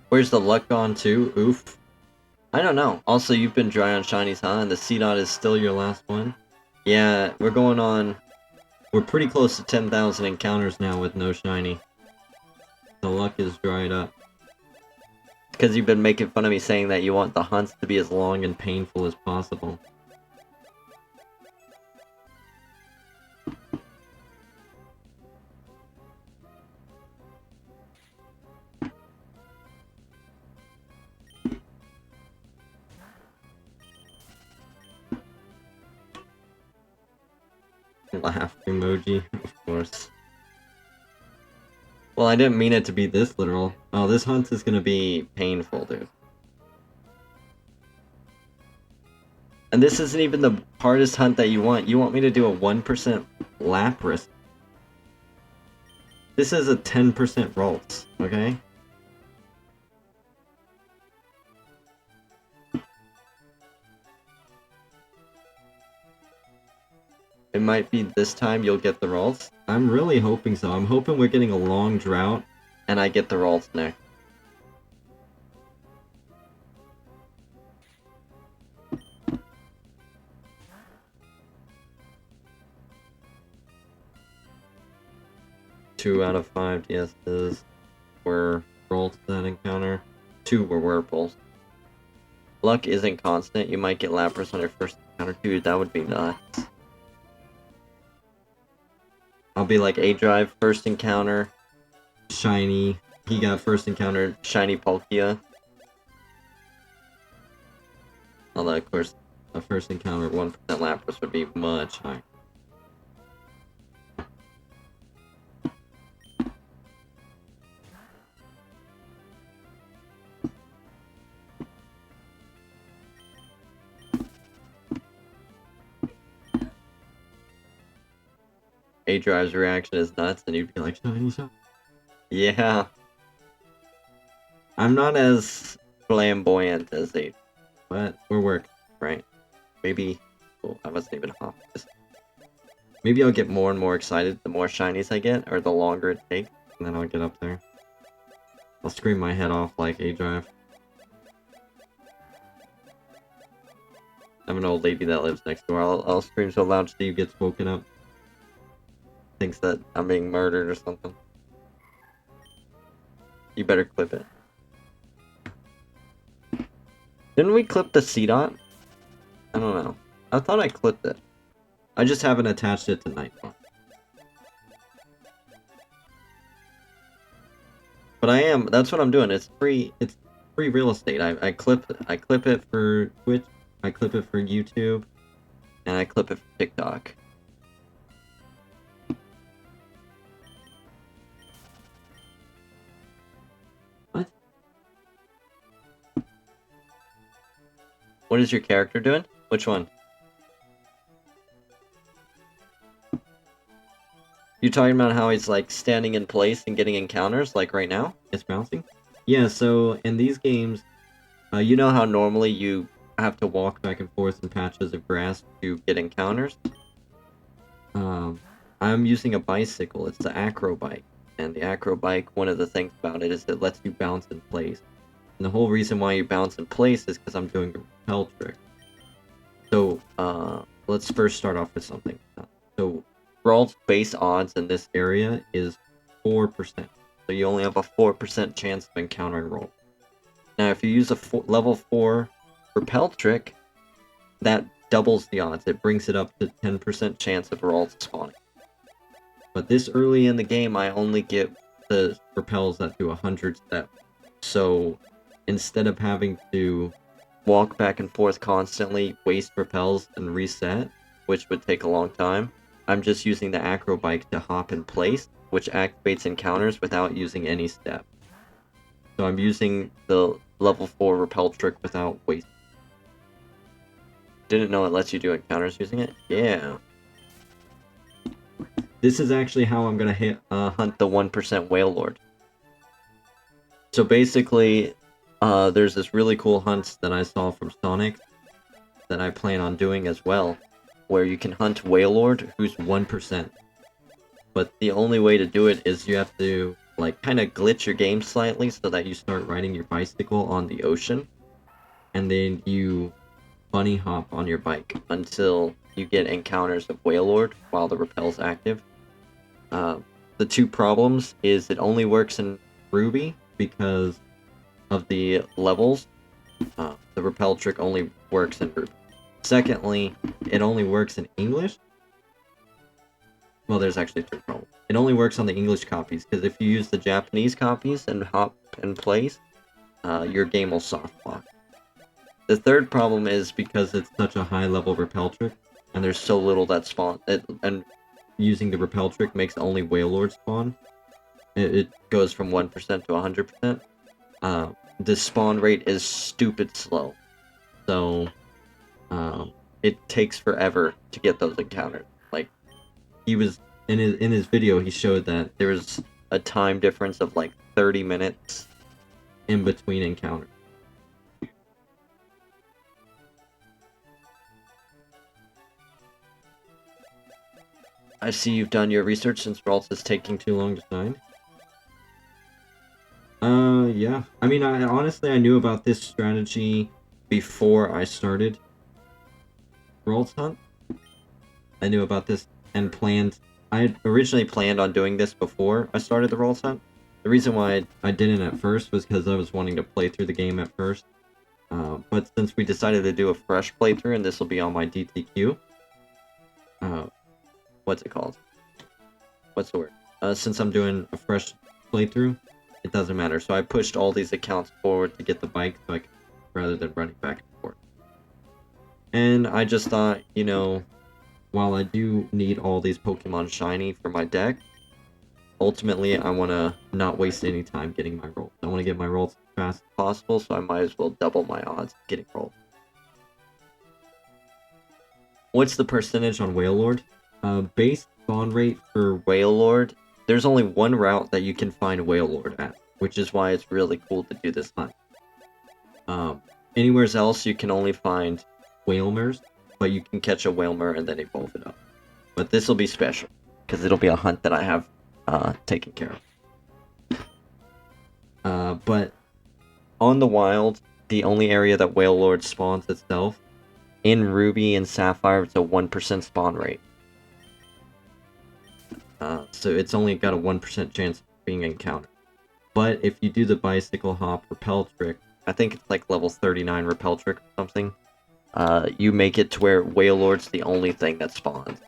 Where's the luck gone to? Oof. I don't know. Also, you've been dry on shinies, huh? And the Seedot is still your last one? Yeah, we're going on... We're pretty close to 10,000 encounters now with no shiny. The luck is dried up. because you've been making fun of me saying that you want the hunts to be as long and painful as possible. Laugh emoji, of course. Well, I didn't mean it to be this literal. Oh, this hunt is gonna be painful, dude. And this isn't even the hardest hunt that you want. You want me to do a 1% Lapras. This is a 10% Ralt, okay? It might be this time you'll get the Ralts. I'm really hoping so. I'm hoping we're getting a long drought and I get the Ralts next. Two out of 5 DSs were Ralts that encounter. 2 were Whirlpools. Luck isn't constant. You might get Lapras on your first encounter. Dude, that would be nuts. I'll be like A-Drive, first encounter, shiny. He got first encounter, shiny Palkia. Although, of course, a first encounter 1% Lapras would be much higher. A-Drive's reaction is nuts, and you'd be like, shiny shot. Yeah. I'm not as flamboyant as A, but we're working, right? Maybe... Oh, I wasn't even off. Maybe I'll get more and more excited the more shinies I get, or the longer it takes, and then I'll get up there. I'll scream my head off like A-Drive. I have an old lady that lives next door. I'll scream so loud Steve gets woken up. Thinks that I'm being murdered or something. You better clip it. Didn't we clip the C-Dot? I don't know. I thought I clipped it. I just haven't attached it to Nightmare. But I am. That's what I'm doing. It's free. It's free real estate. I clip it for Twitch. I clip it for YouTube, and I clip it for TikTok. What? What is your character doing? Which one? You talking about how he's like standing in place and getting encounters, like right now? It's bouncing? Yeah, so in these games, you know how normally you have to walk back and forth in patches of grass to get encounters? I'm using a bicycle. It's the acro bike. And the acro bike, one of the things about it is it lets you bounce in place. And the whole reason why you bounce in place is because I'm doing a repel trick. So, let's first start off with something. So, Ralt's base odds in this area is 4%. So you only have a 4% chance of encountering Ralt. Now, if you use a level 4 repel trick, that doubles the odds. It brings it up to 10% chance of Ralt spawning. But this early in the game, I only get the repels that do 100 steps. So instead of having to walk back and forth constantly, waste repels, and reset, which would take a long time, I'm just using the acro bike to hop in place, which activates encounters without using any step. So I'm using the level 4 repel trick without waste. Didn't know it lets you do encounters using it? Yeah. This is actually how I'm gonna hunt the 1% Whale Lord. So basically, there's this really cool hunt that I saw from Sonic that I plan on doing as well, where you can hunt Whale Lord who's 1%. But the only way to do it is you have to, like, kind of glitch your game slightly so that you start riding your bicycle on the ocean, and then you bunny hop on your bike until you get encounters of Whale Lord while the repel's active. The two problems is it only works in Ruby because of the levels, the repel trick only works in Ruby. Secondly, it only works in English. Well, there's actually 3 problems. It only works on the English copies, because if you use the Japanese copies and hop in place, your game will soft lock. The third problem is because it's such a high level repel trick, and there's so little that spawn, and using the repel trick makes only Whale Lord spawn. It goes from 1% to 100%. The spawn rate is stupid slow. So, it takes forever to get those encounters. Like, he was, in his video, he showed that there was a time difference of like 30 minutes in between encounters. I see you've done your research since Ralt is taking too long to sign. Yeah. I mean, honestly, I knew about this strategy before I started Ralt's Hunt. I knew about this and planned. I had originally planned on doing this before I started the Ralt's Hunt. The reason why I didn't at first was because I was wanting to play through the game at first. But since we decided to do a fresh playthrough, and this will be on my DTQ, what's it called? What's the word? Since I'm doing a fresh playthrough, it doesn't matter. So I pushed all these accounts forward to get the bike, so rather than running back and forth. And I just thought, you know, while I do need all these Pokemon shiny for my deck, ultimately I want to not waste any time getting my rolls. I want to get my rolls as fast as possible, so I might as well double my odds of getting rolls. What's the percentage on Whale Lord? Base spawn rate for Whale Lord, there's only one route that you can find Whale Lord at, which is why it's really cool to do this hunt. Anywhere else you can only find Whalmers, but you can catch a Whalmer and then evolve it up. But this will be special, because it'll be a hunt that I have taken care of. But on the wild, the only area that Whale Lord spawns itself, in Ruby and Sapphire, it's a 1% spawn rate. So it's only got a 1% chance of being encountered. But if you do the bicycle hop repel trick, I think it's like level 39 repel trick or something, you make it to where Whale Lord's the only thing that spawns.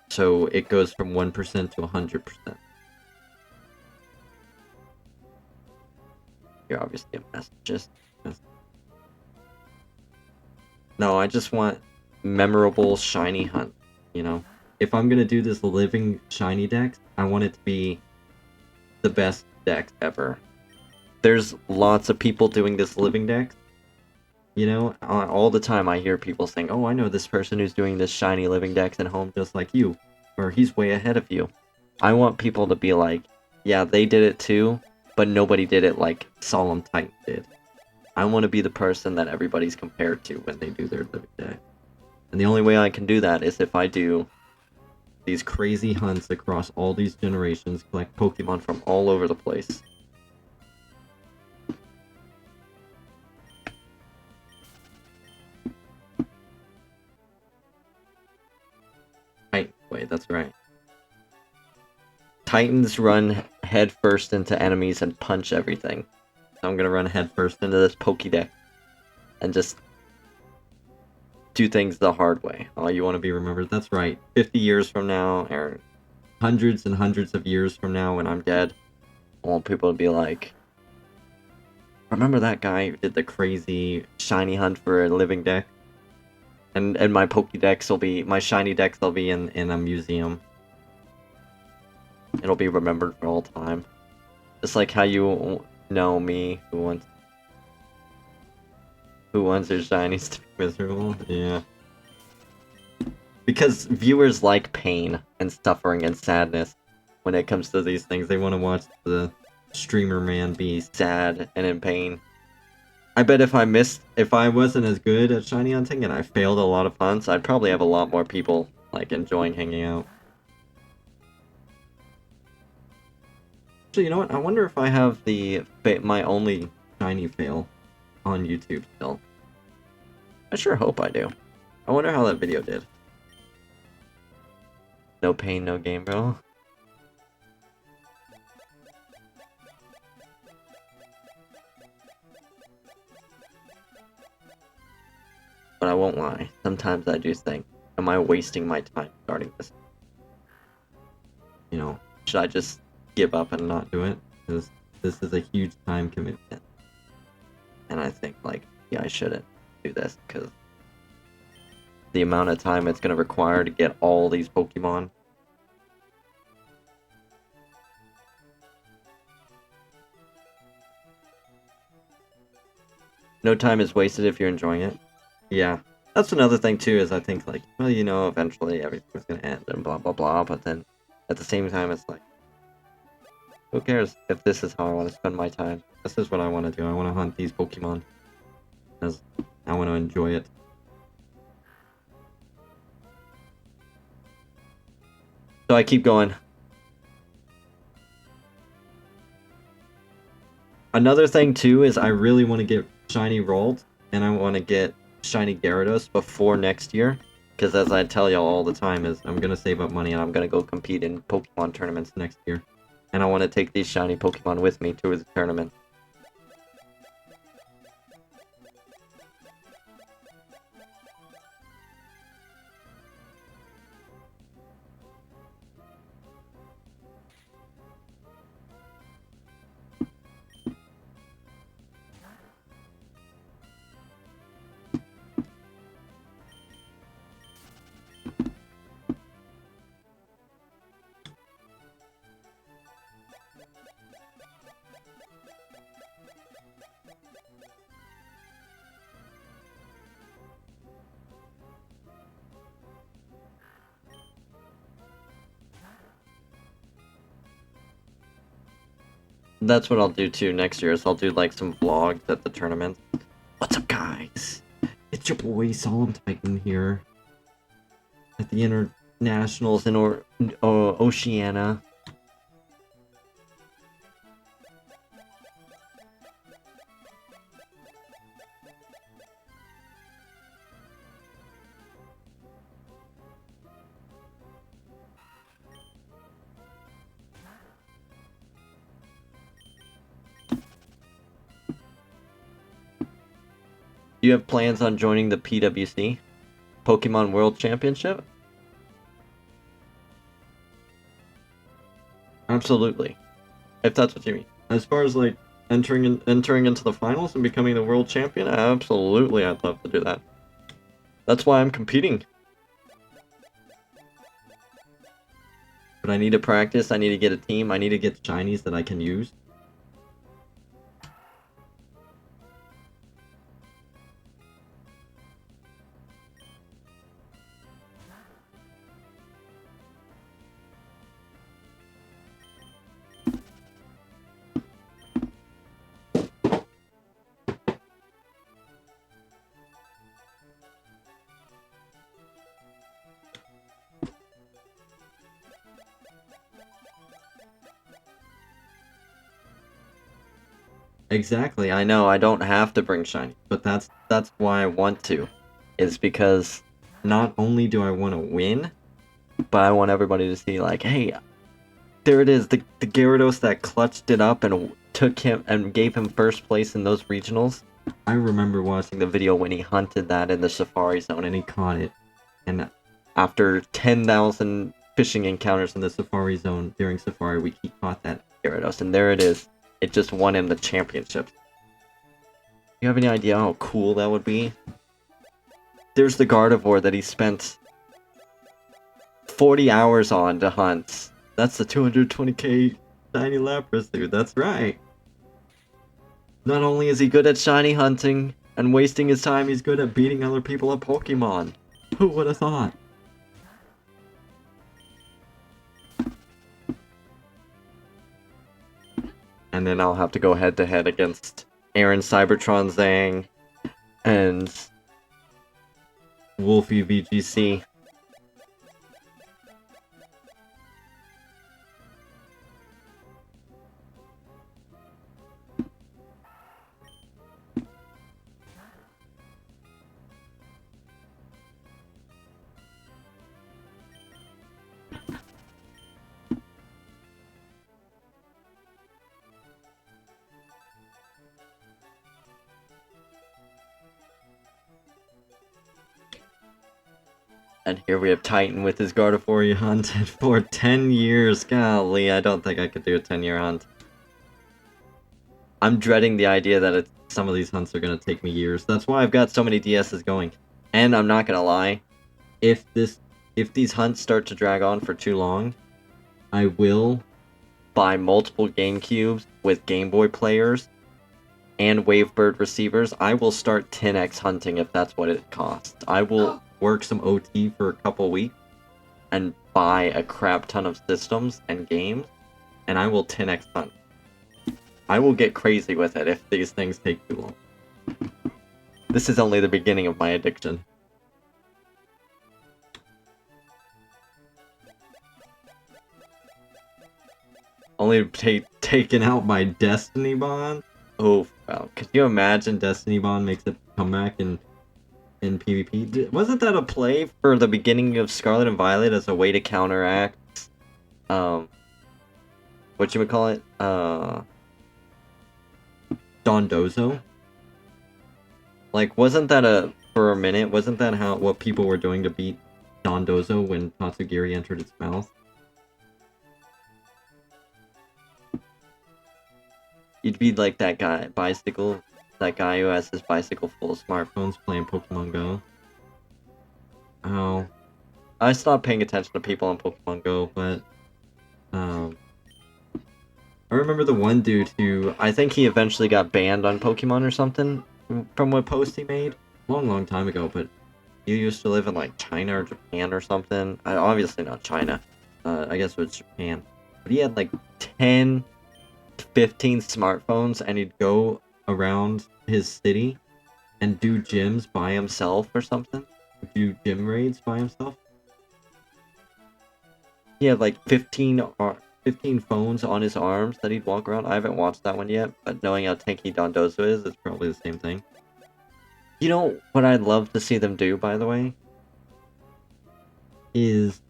So it goes from 1% to 100%. You're obviously a mess. No, I just want memorable shiny hunt, you know? If I'm gonna do this living shiny deck, I want it to be the best deck ever. There's lots of people doing this living deck. You know, all the time I hear people saying, oh, I know this person who's doing this shiny living deck at home just like you. Or he's way ahead of you. I want people to be like, yeah, they did it too, but nobody did it like Solemn Titan did. I want to be the person that everybody's compared to when they do their living deck. And the only way I can do that is if I do these crazy hunts across all these generations, collect Pokemon from all over the place. Right, wait, that's right. Titans run head first into enemies and punch everything. So I'm gonna run head first into this Pokédex and just do things the hard way. Oh, you want to be remembered? That's right. 50 years from now, or hundreds and hundreds of years from now when I'm dead, I want people to be like, remember that guy who did the crazy shiny hunt for a living deck? And my Pokédex will be, my shiny decks will be in a museum. It'll be remembered for all time. Just like how you know me, who wants their shinies to be miserable? Yeah. Because viewers like pain and suffering and sadness when it comes to these things. They want to watch the streamer man be sad and in pain. I bet if I wasn't as good at shiny hunting and I failed a lot of hunts, I'd probably have a lot more people like enjoying hanging out. Actually, you know what? I wonder if I have my only shiny fail on YouTube still. I sure hope I do. I wonder how that video did. No pain, no game, bro. but I won't lie. Sometimes I do think, am I wasting my time starting this? You know, should I just give up and not do it? Because this is a huge time commitment. And I think, like, yeah, I shouldn't do this, because the amount of time it's going to require to get all these Pokemon. No time is wasted if you're enjoying it. Yeah. That's another thing, too, is I think, like, well, you know, eventually everything's going to end and blah, blah, blah. But then, at the same time, it's like, who cares if this is how I want to spend my time? This is what I want to do. I want to hunt these Pokemon. As I want to enjoy it. So I keep going. Another thing, too, is I really want to get Shiny Ralt, and I want to get Shiny Gyarados before next year. Because as I tell y'all all the time, is I'm going to save up money and I'm going to go compete in Pokemon tournaments next year. And I want to take these shiny Pokemon with me to the tournament. That's what I'll do too next year, is I'll do like some vlogs at the tournament. What's up, guys? It's your boy Solemn Titan here at the Internationals in Oceania. Do you have plans on joining the PWC? Pokemon World Championship? Absolutely. If that's what you mean. As far as like entering into the finals and becoming the world champion, absolutely I'd love to do that. That's why I'm competing. But I need to practice, I need to get a team, I need to get shinies that I can use. Exactly, I know, I don't have to bring shiny, but that's why I want to. Is because not only do I want to win, but I want everybody to see like, hey, there it is, the Gyarados that clutched it up and took him and gave him first place in those regionals. I remember watching the video when he hunted that in the Safari Zone and he caught it. And after 10,000 fishing encounters in the Safari Zone during Safari Week, he caught that Gyarados, and there it is. It just won him the championship. You have any idea how cool that would be? There's the Gardevoir that he spent 40 hours on to hunt. That's the 220k shiny Lapras, dude. That's right. Not only is he good at shiny hunting and wasting his time, he's good at beating other people at Pokemon. Who would have thought? And then I'll have to go head to head against Aaron Cybertron Zhang and Wolfie VGC. And here we have Titan with his Gardevoir he hunted for 10 years. Golly, I don't think I could do a 10-year hunt. I'm dreading the idea that some of these hunts are going to take me years. That's why I've got so many DSs going. And I'm not going to lie, if these hunts start to drag on for too long, I will buy multiple GameCubes with Game Boy players and Wavebird receivers. I will start 10x hunting if that's what it costs. I will work some OT for a couple weeks and buy a crap ton of systems and games, and I will 10x hunt. I will get crazy with it if these things take too long. This is only the beginning of my addiction. Only taken out by Destiny Bond? Oh, wow. Could you imagine Destiny Bond makes a comeback in PvP? Wasn't that a play for the beginning of Scarlet and Violet as a way to counteract, whatchamacallit? Dondozo? Like, wasn't that for a minute, wasn't that what people were doing to beat Dondozo when Tatsugiri entered its mouth? You'd be like that guy, that guy who has his bicycle full of smartphones playing Pokemon Go. Oh. I stopped paying attention to people on Pokemon Go, but, I remember the one dude who, I think he eventually got banned on Pokemon or something, from what post he made. Long time ago, but he used to live in, like, China or Japan or something. Obviously not China. I guess it was Japan. But he had, like, 10... 15 smartphones, and he'd go around his city and do gyms by himself or something. Do gym raids by himself. He had like 15 phones on his arms that he'd walk around. I haven't watched that one yet, but knowing how tanky Dondozo is, it's probably the same thing. You know what I'd love to see them do, by the way? Is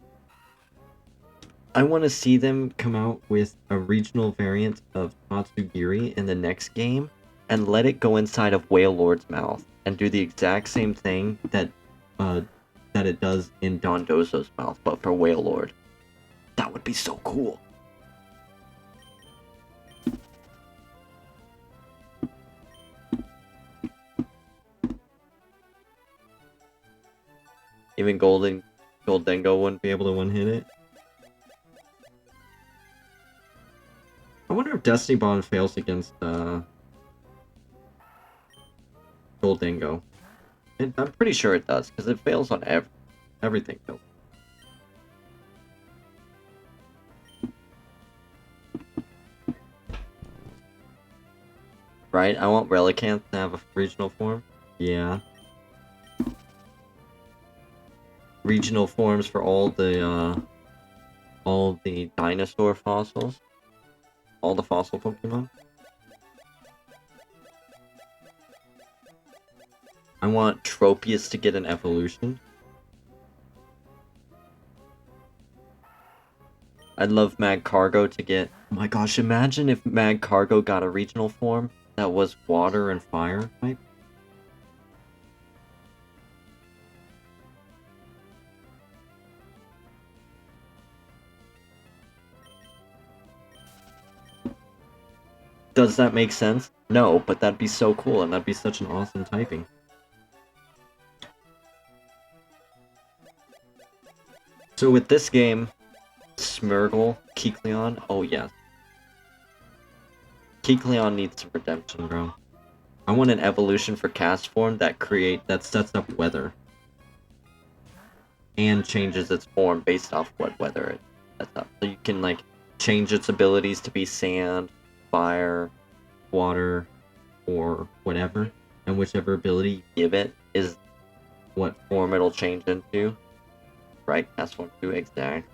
I want to see them come out with a regional variant of Tatsugiri in the next game and let it go inside of Wailord's mouth and do the exact same thing that it does in Dondozo's mouth, but for Wailord. That would be so cool. Even Goldengo wouldn't be able to one-hit it. I wonder if Destiny Bond fails against Goldengo. I'm pretty sure it does, because it fails on everything. Though. Right? I want Relicanth to have a regional form. Yeah. Regional forms for all the dinosaur fossils. All the fossil Pokemon. I want Tropius to get an evolution. I'd love Magcargo to get... Oh my gosh, imagine if Magcargo got a regional form that was water and fire type. Does that make sense? No, but that'd be so cool, and that'd be such an awesome typing. So with this game, Smeargle, Kecleon, oh yes. Kecleon needs some redemption, bro. I want an evolution for cast form that sets up weather. And changes its form based off what weather it sets up. So you can, like, change its abilities to be sand, fire, water, or whatever. And whichever ability you give it is what form it'll change into. Right, cast form 2, exact.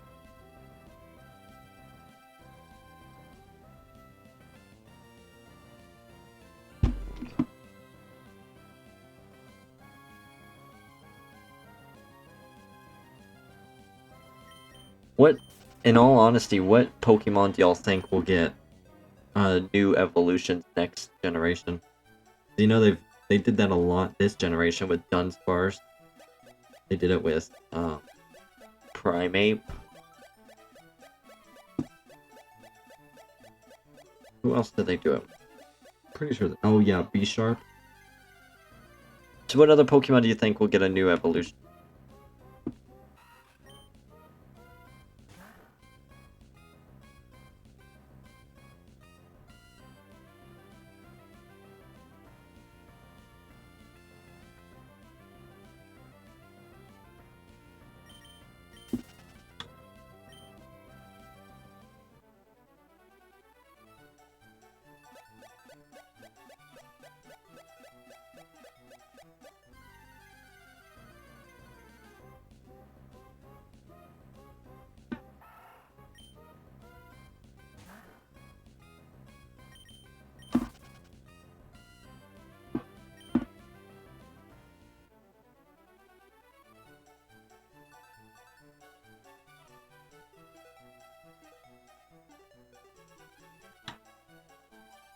What, in all honesty, what Pokemon do y'all think will get new evolutions next generation? You know they did that a lot this generation with Dunsparce. They did it with Primeape. Who else did they do it? Pretty sure. Oh yeah, B-Sharp. So what other Pokemon do you think will get a new evolution?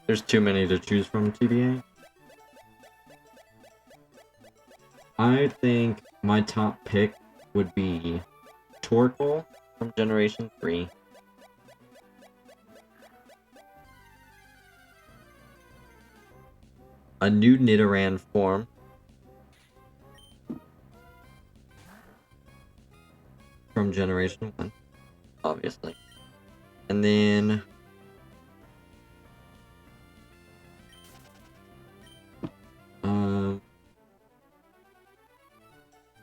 There's too many to choose from, TBA. I think my top pick would be Torkoal from Generation 3. A new Nidoran form. From Generation 1, obviously. And then...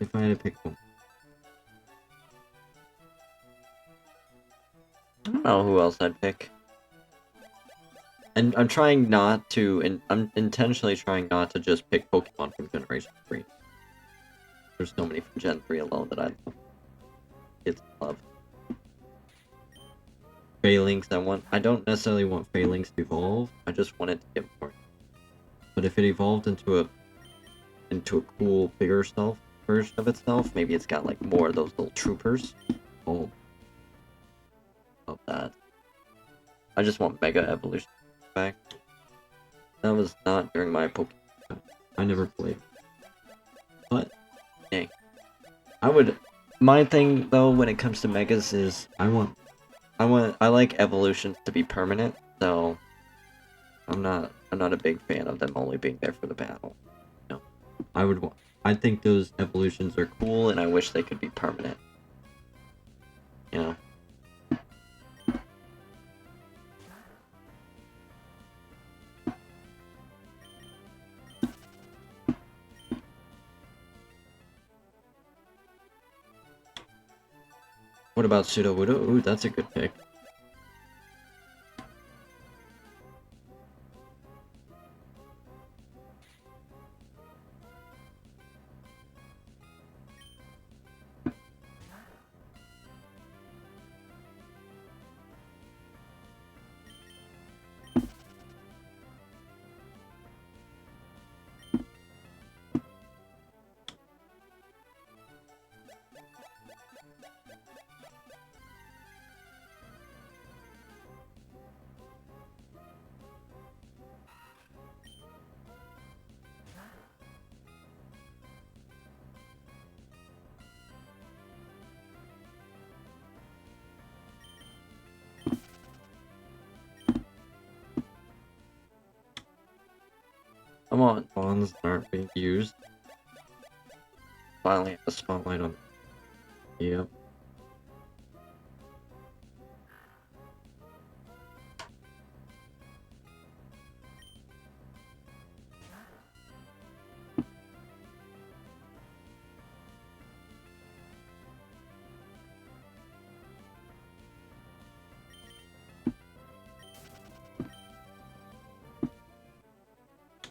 if I had to pick one. I don't know who else I'd pick. And I'm trying not to, and I'm intentionally trying not to just pick Pokemon from Generation 3. There's so many from Gen 3 alone that I love. It's love. Phalanx, I don't necessarily want Phalanx to evolve, I just want it to get more. But if it evolved into a cool, bigger version of itself, maybe it's got like more of those little troopers. Oh. Love that. I just want Mega Evolution back. That was not during my Pokemon. I never played. But, dang. My thing though when it comes to Megas is I like evolutions to be permanent, so I'm not a big fan of them only being there for the battle. No. I think those evolutions are cool and I wish they could be permanent. You know. What about Sudowoodo? Ooh, that's a good pick. I want bonds that aren't being used. Finally have a spotlight on. Yep.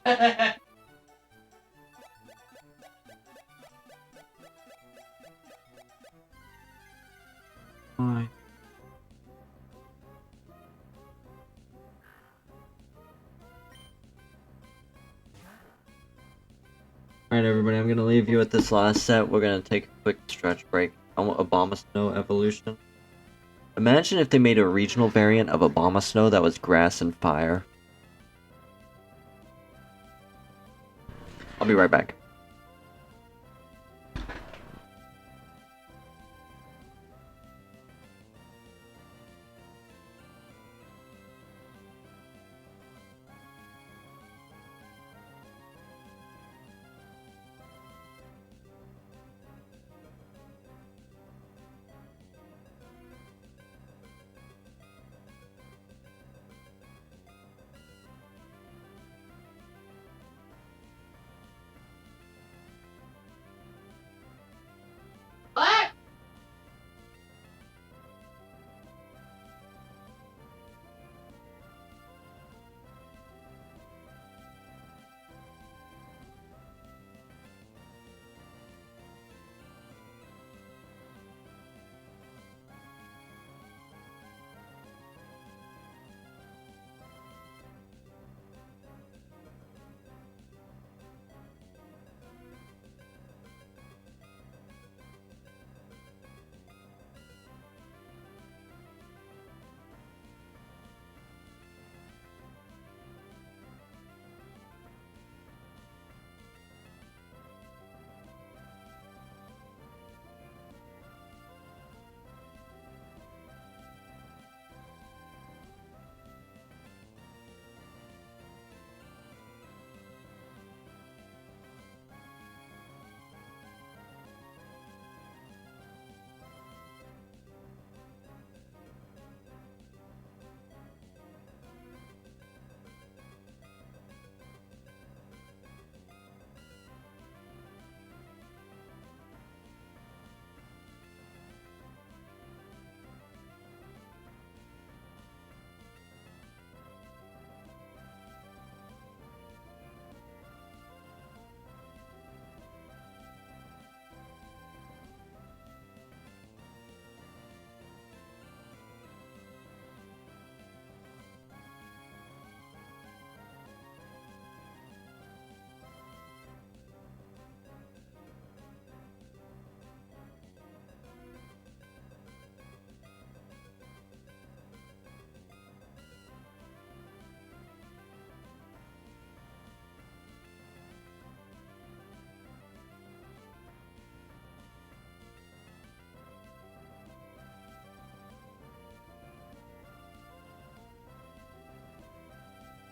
Hi. Alright everybody, I'm gonna leave you with this last set. We're gonna take a quick stretch break. I want Obama Snow evolution. Imagine if they made a regional variant of Obama Snow that was grass and fire. I'll be right back.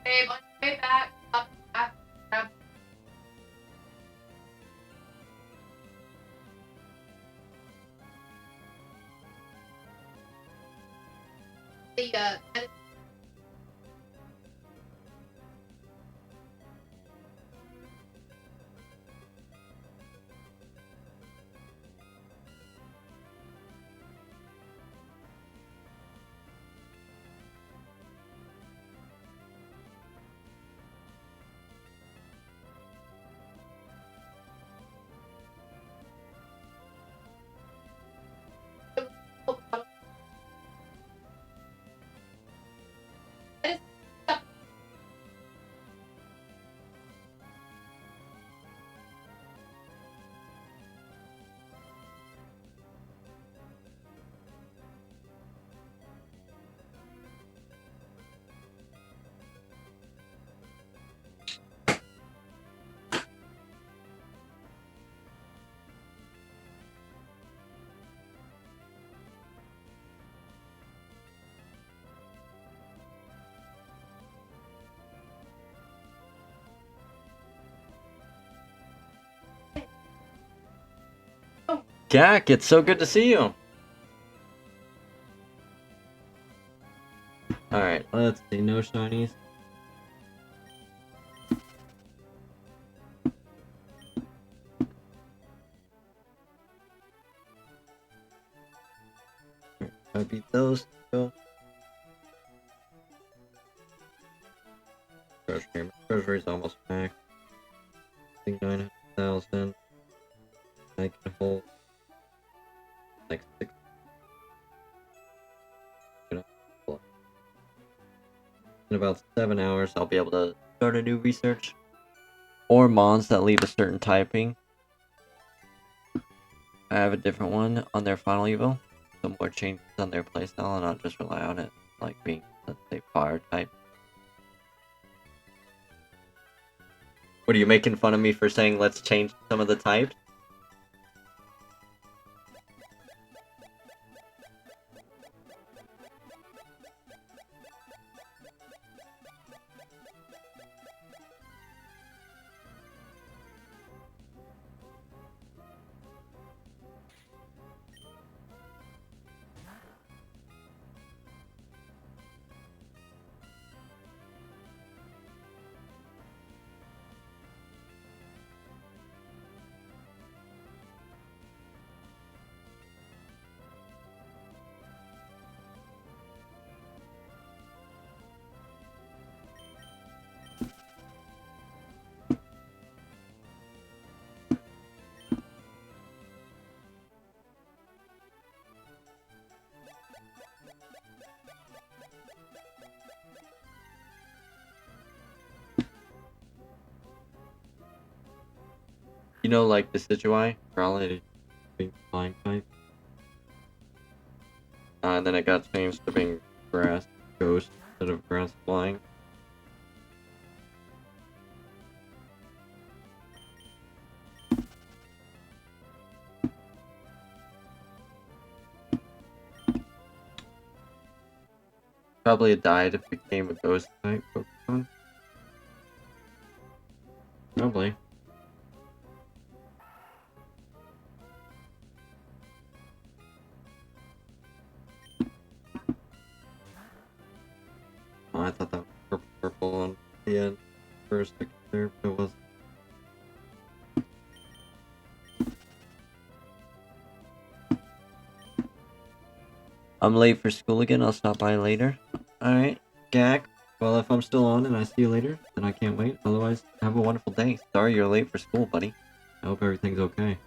Babe, on your way back, up, grab the Jack, it's so good to see you. Alright, let's see. No shinies. I beat those two. Treasury's almost back. I think 900,000. I can hold like 6. In about 7 hours, I'll be able to start a new research. Or mons that leave a certain typing. I have a different one on their final evo. Some more changes on their playstyle and not just rely on it like being, let's say, fire type. What are you making fun of me for saying let's change some of the types? You know, like the Decidueye, Ralt being flying type. And then it got changed to being grass ghost instead of grass flying. Probably it died if it became a ghost type Pokemon. Probably. Oh, I thought that was purple on the end first there, but it wasn't. I'm late for school again. I'll stop by later. Alright, Gak. Well, if I'm still on and I see you later, then I can't wait. Otherwise, have a wonderful day. Sorry you're late for school, buddy. I hope everything's okay.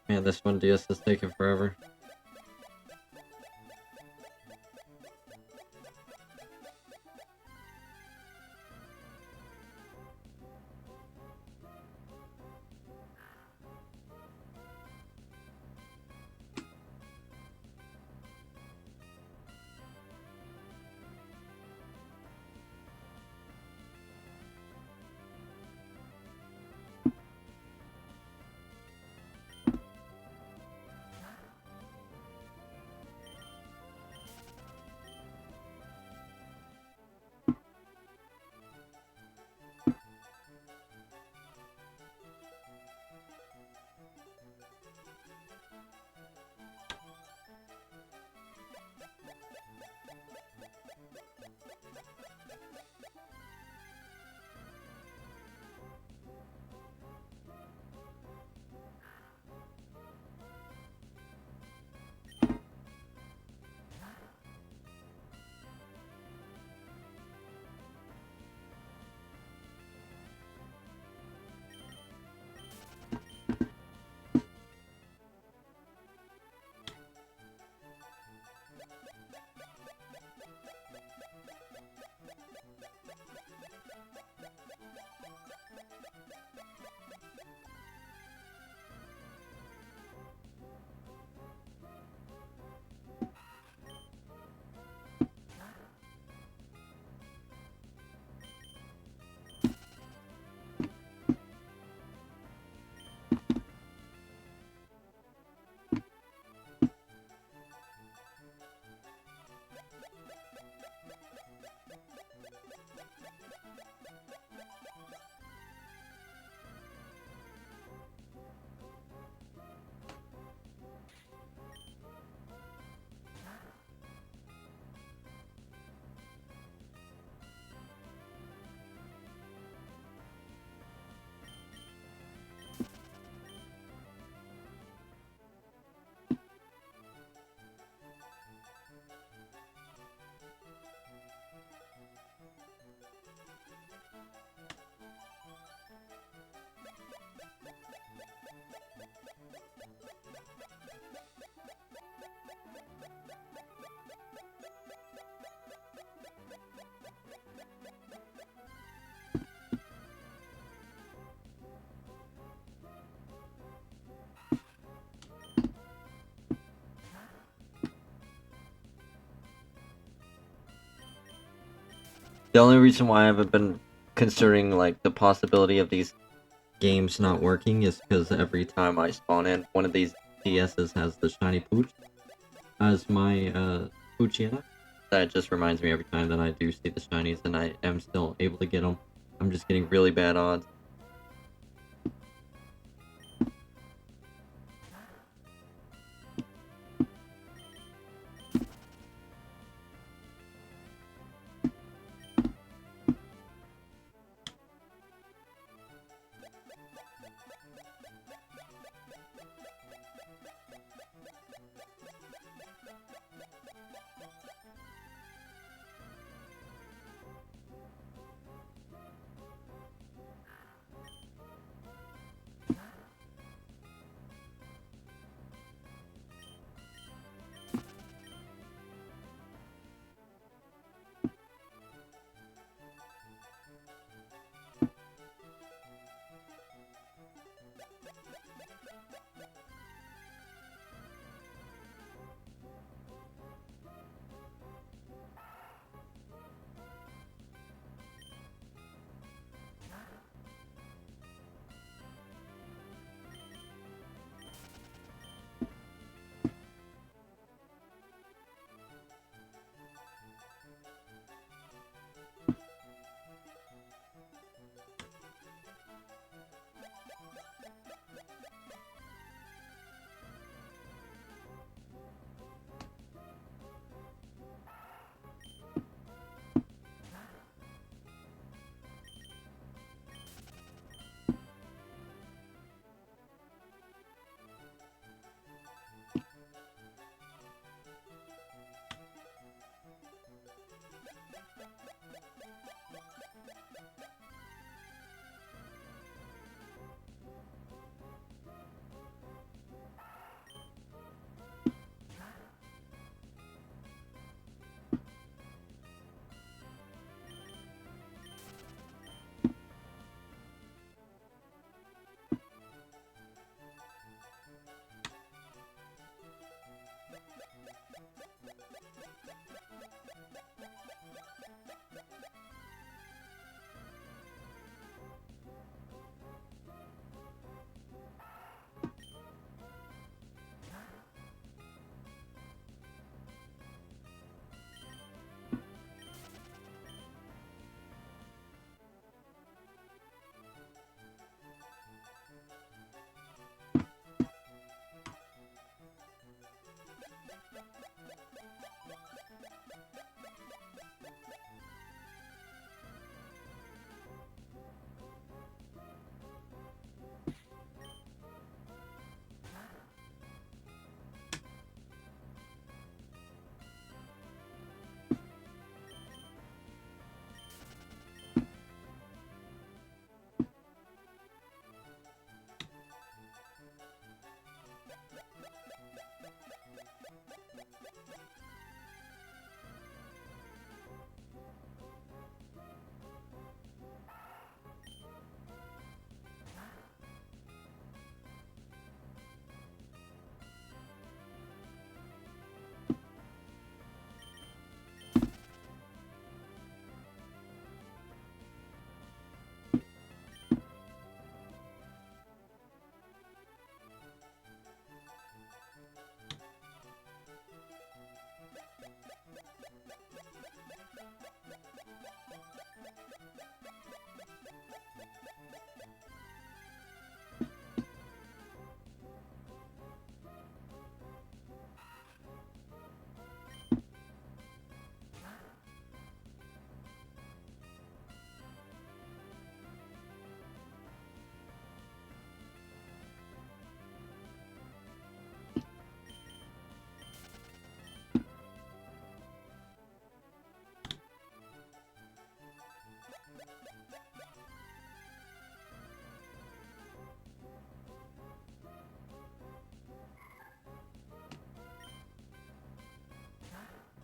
Man, this one DS is taking forever. The only reason why I haven't been considering like the possibility of these games not working is because every time I spawn in, one of these DSs has the shiny pooch as my Poochiana. That just reminds me every time that I do see the shinies and I am still able to get them. I'm just getting really bad odds.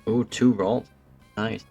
Oh, 2 Ralt. Nice.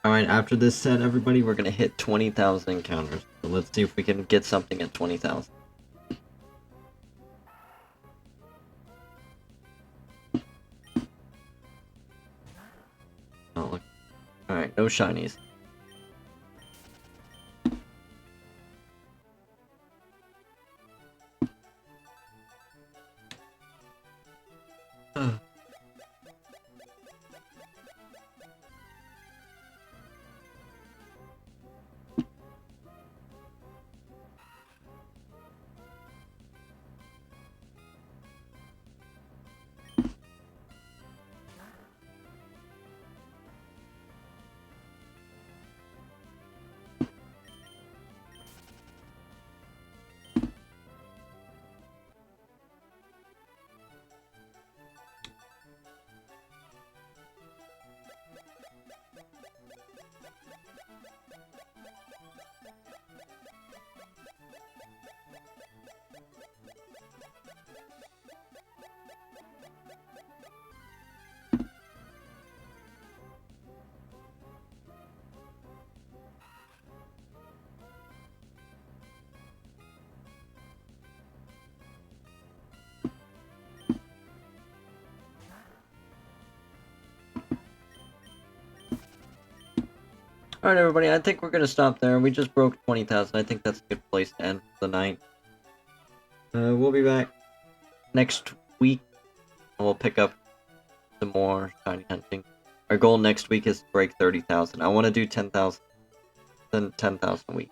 Alright, after this set, everybody, we're gonna hit 20,000 encounters. So let's see if we can get something at 20,000. Oh, look. Alright, no shinies. Alright, everybody, I think we're gonna stop there. We just broke 20,000. I think that's a good place to end the night. We'll be back next week. And we'll pick up some more shiny hunting. Our goal next week is to break 30,000. I want to do 10,000. Then 10,000 a week.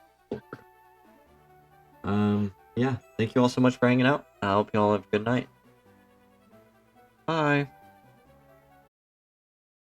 Yeah, thank you all so much for hanging out. I hope you all have a good night. Bye.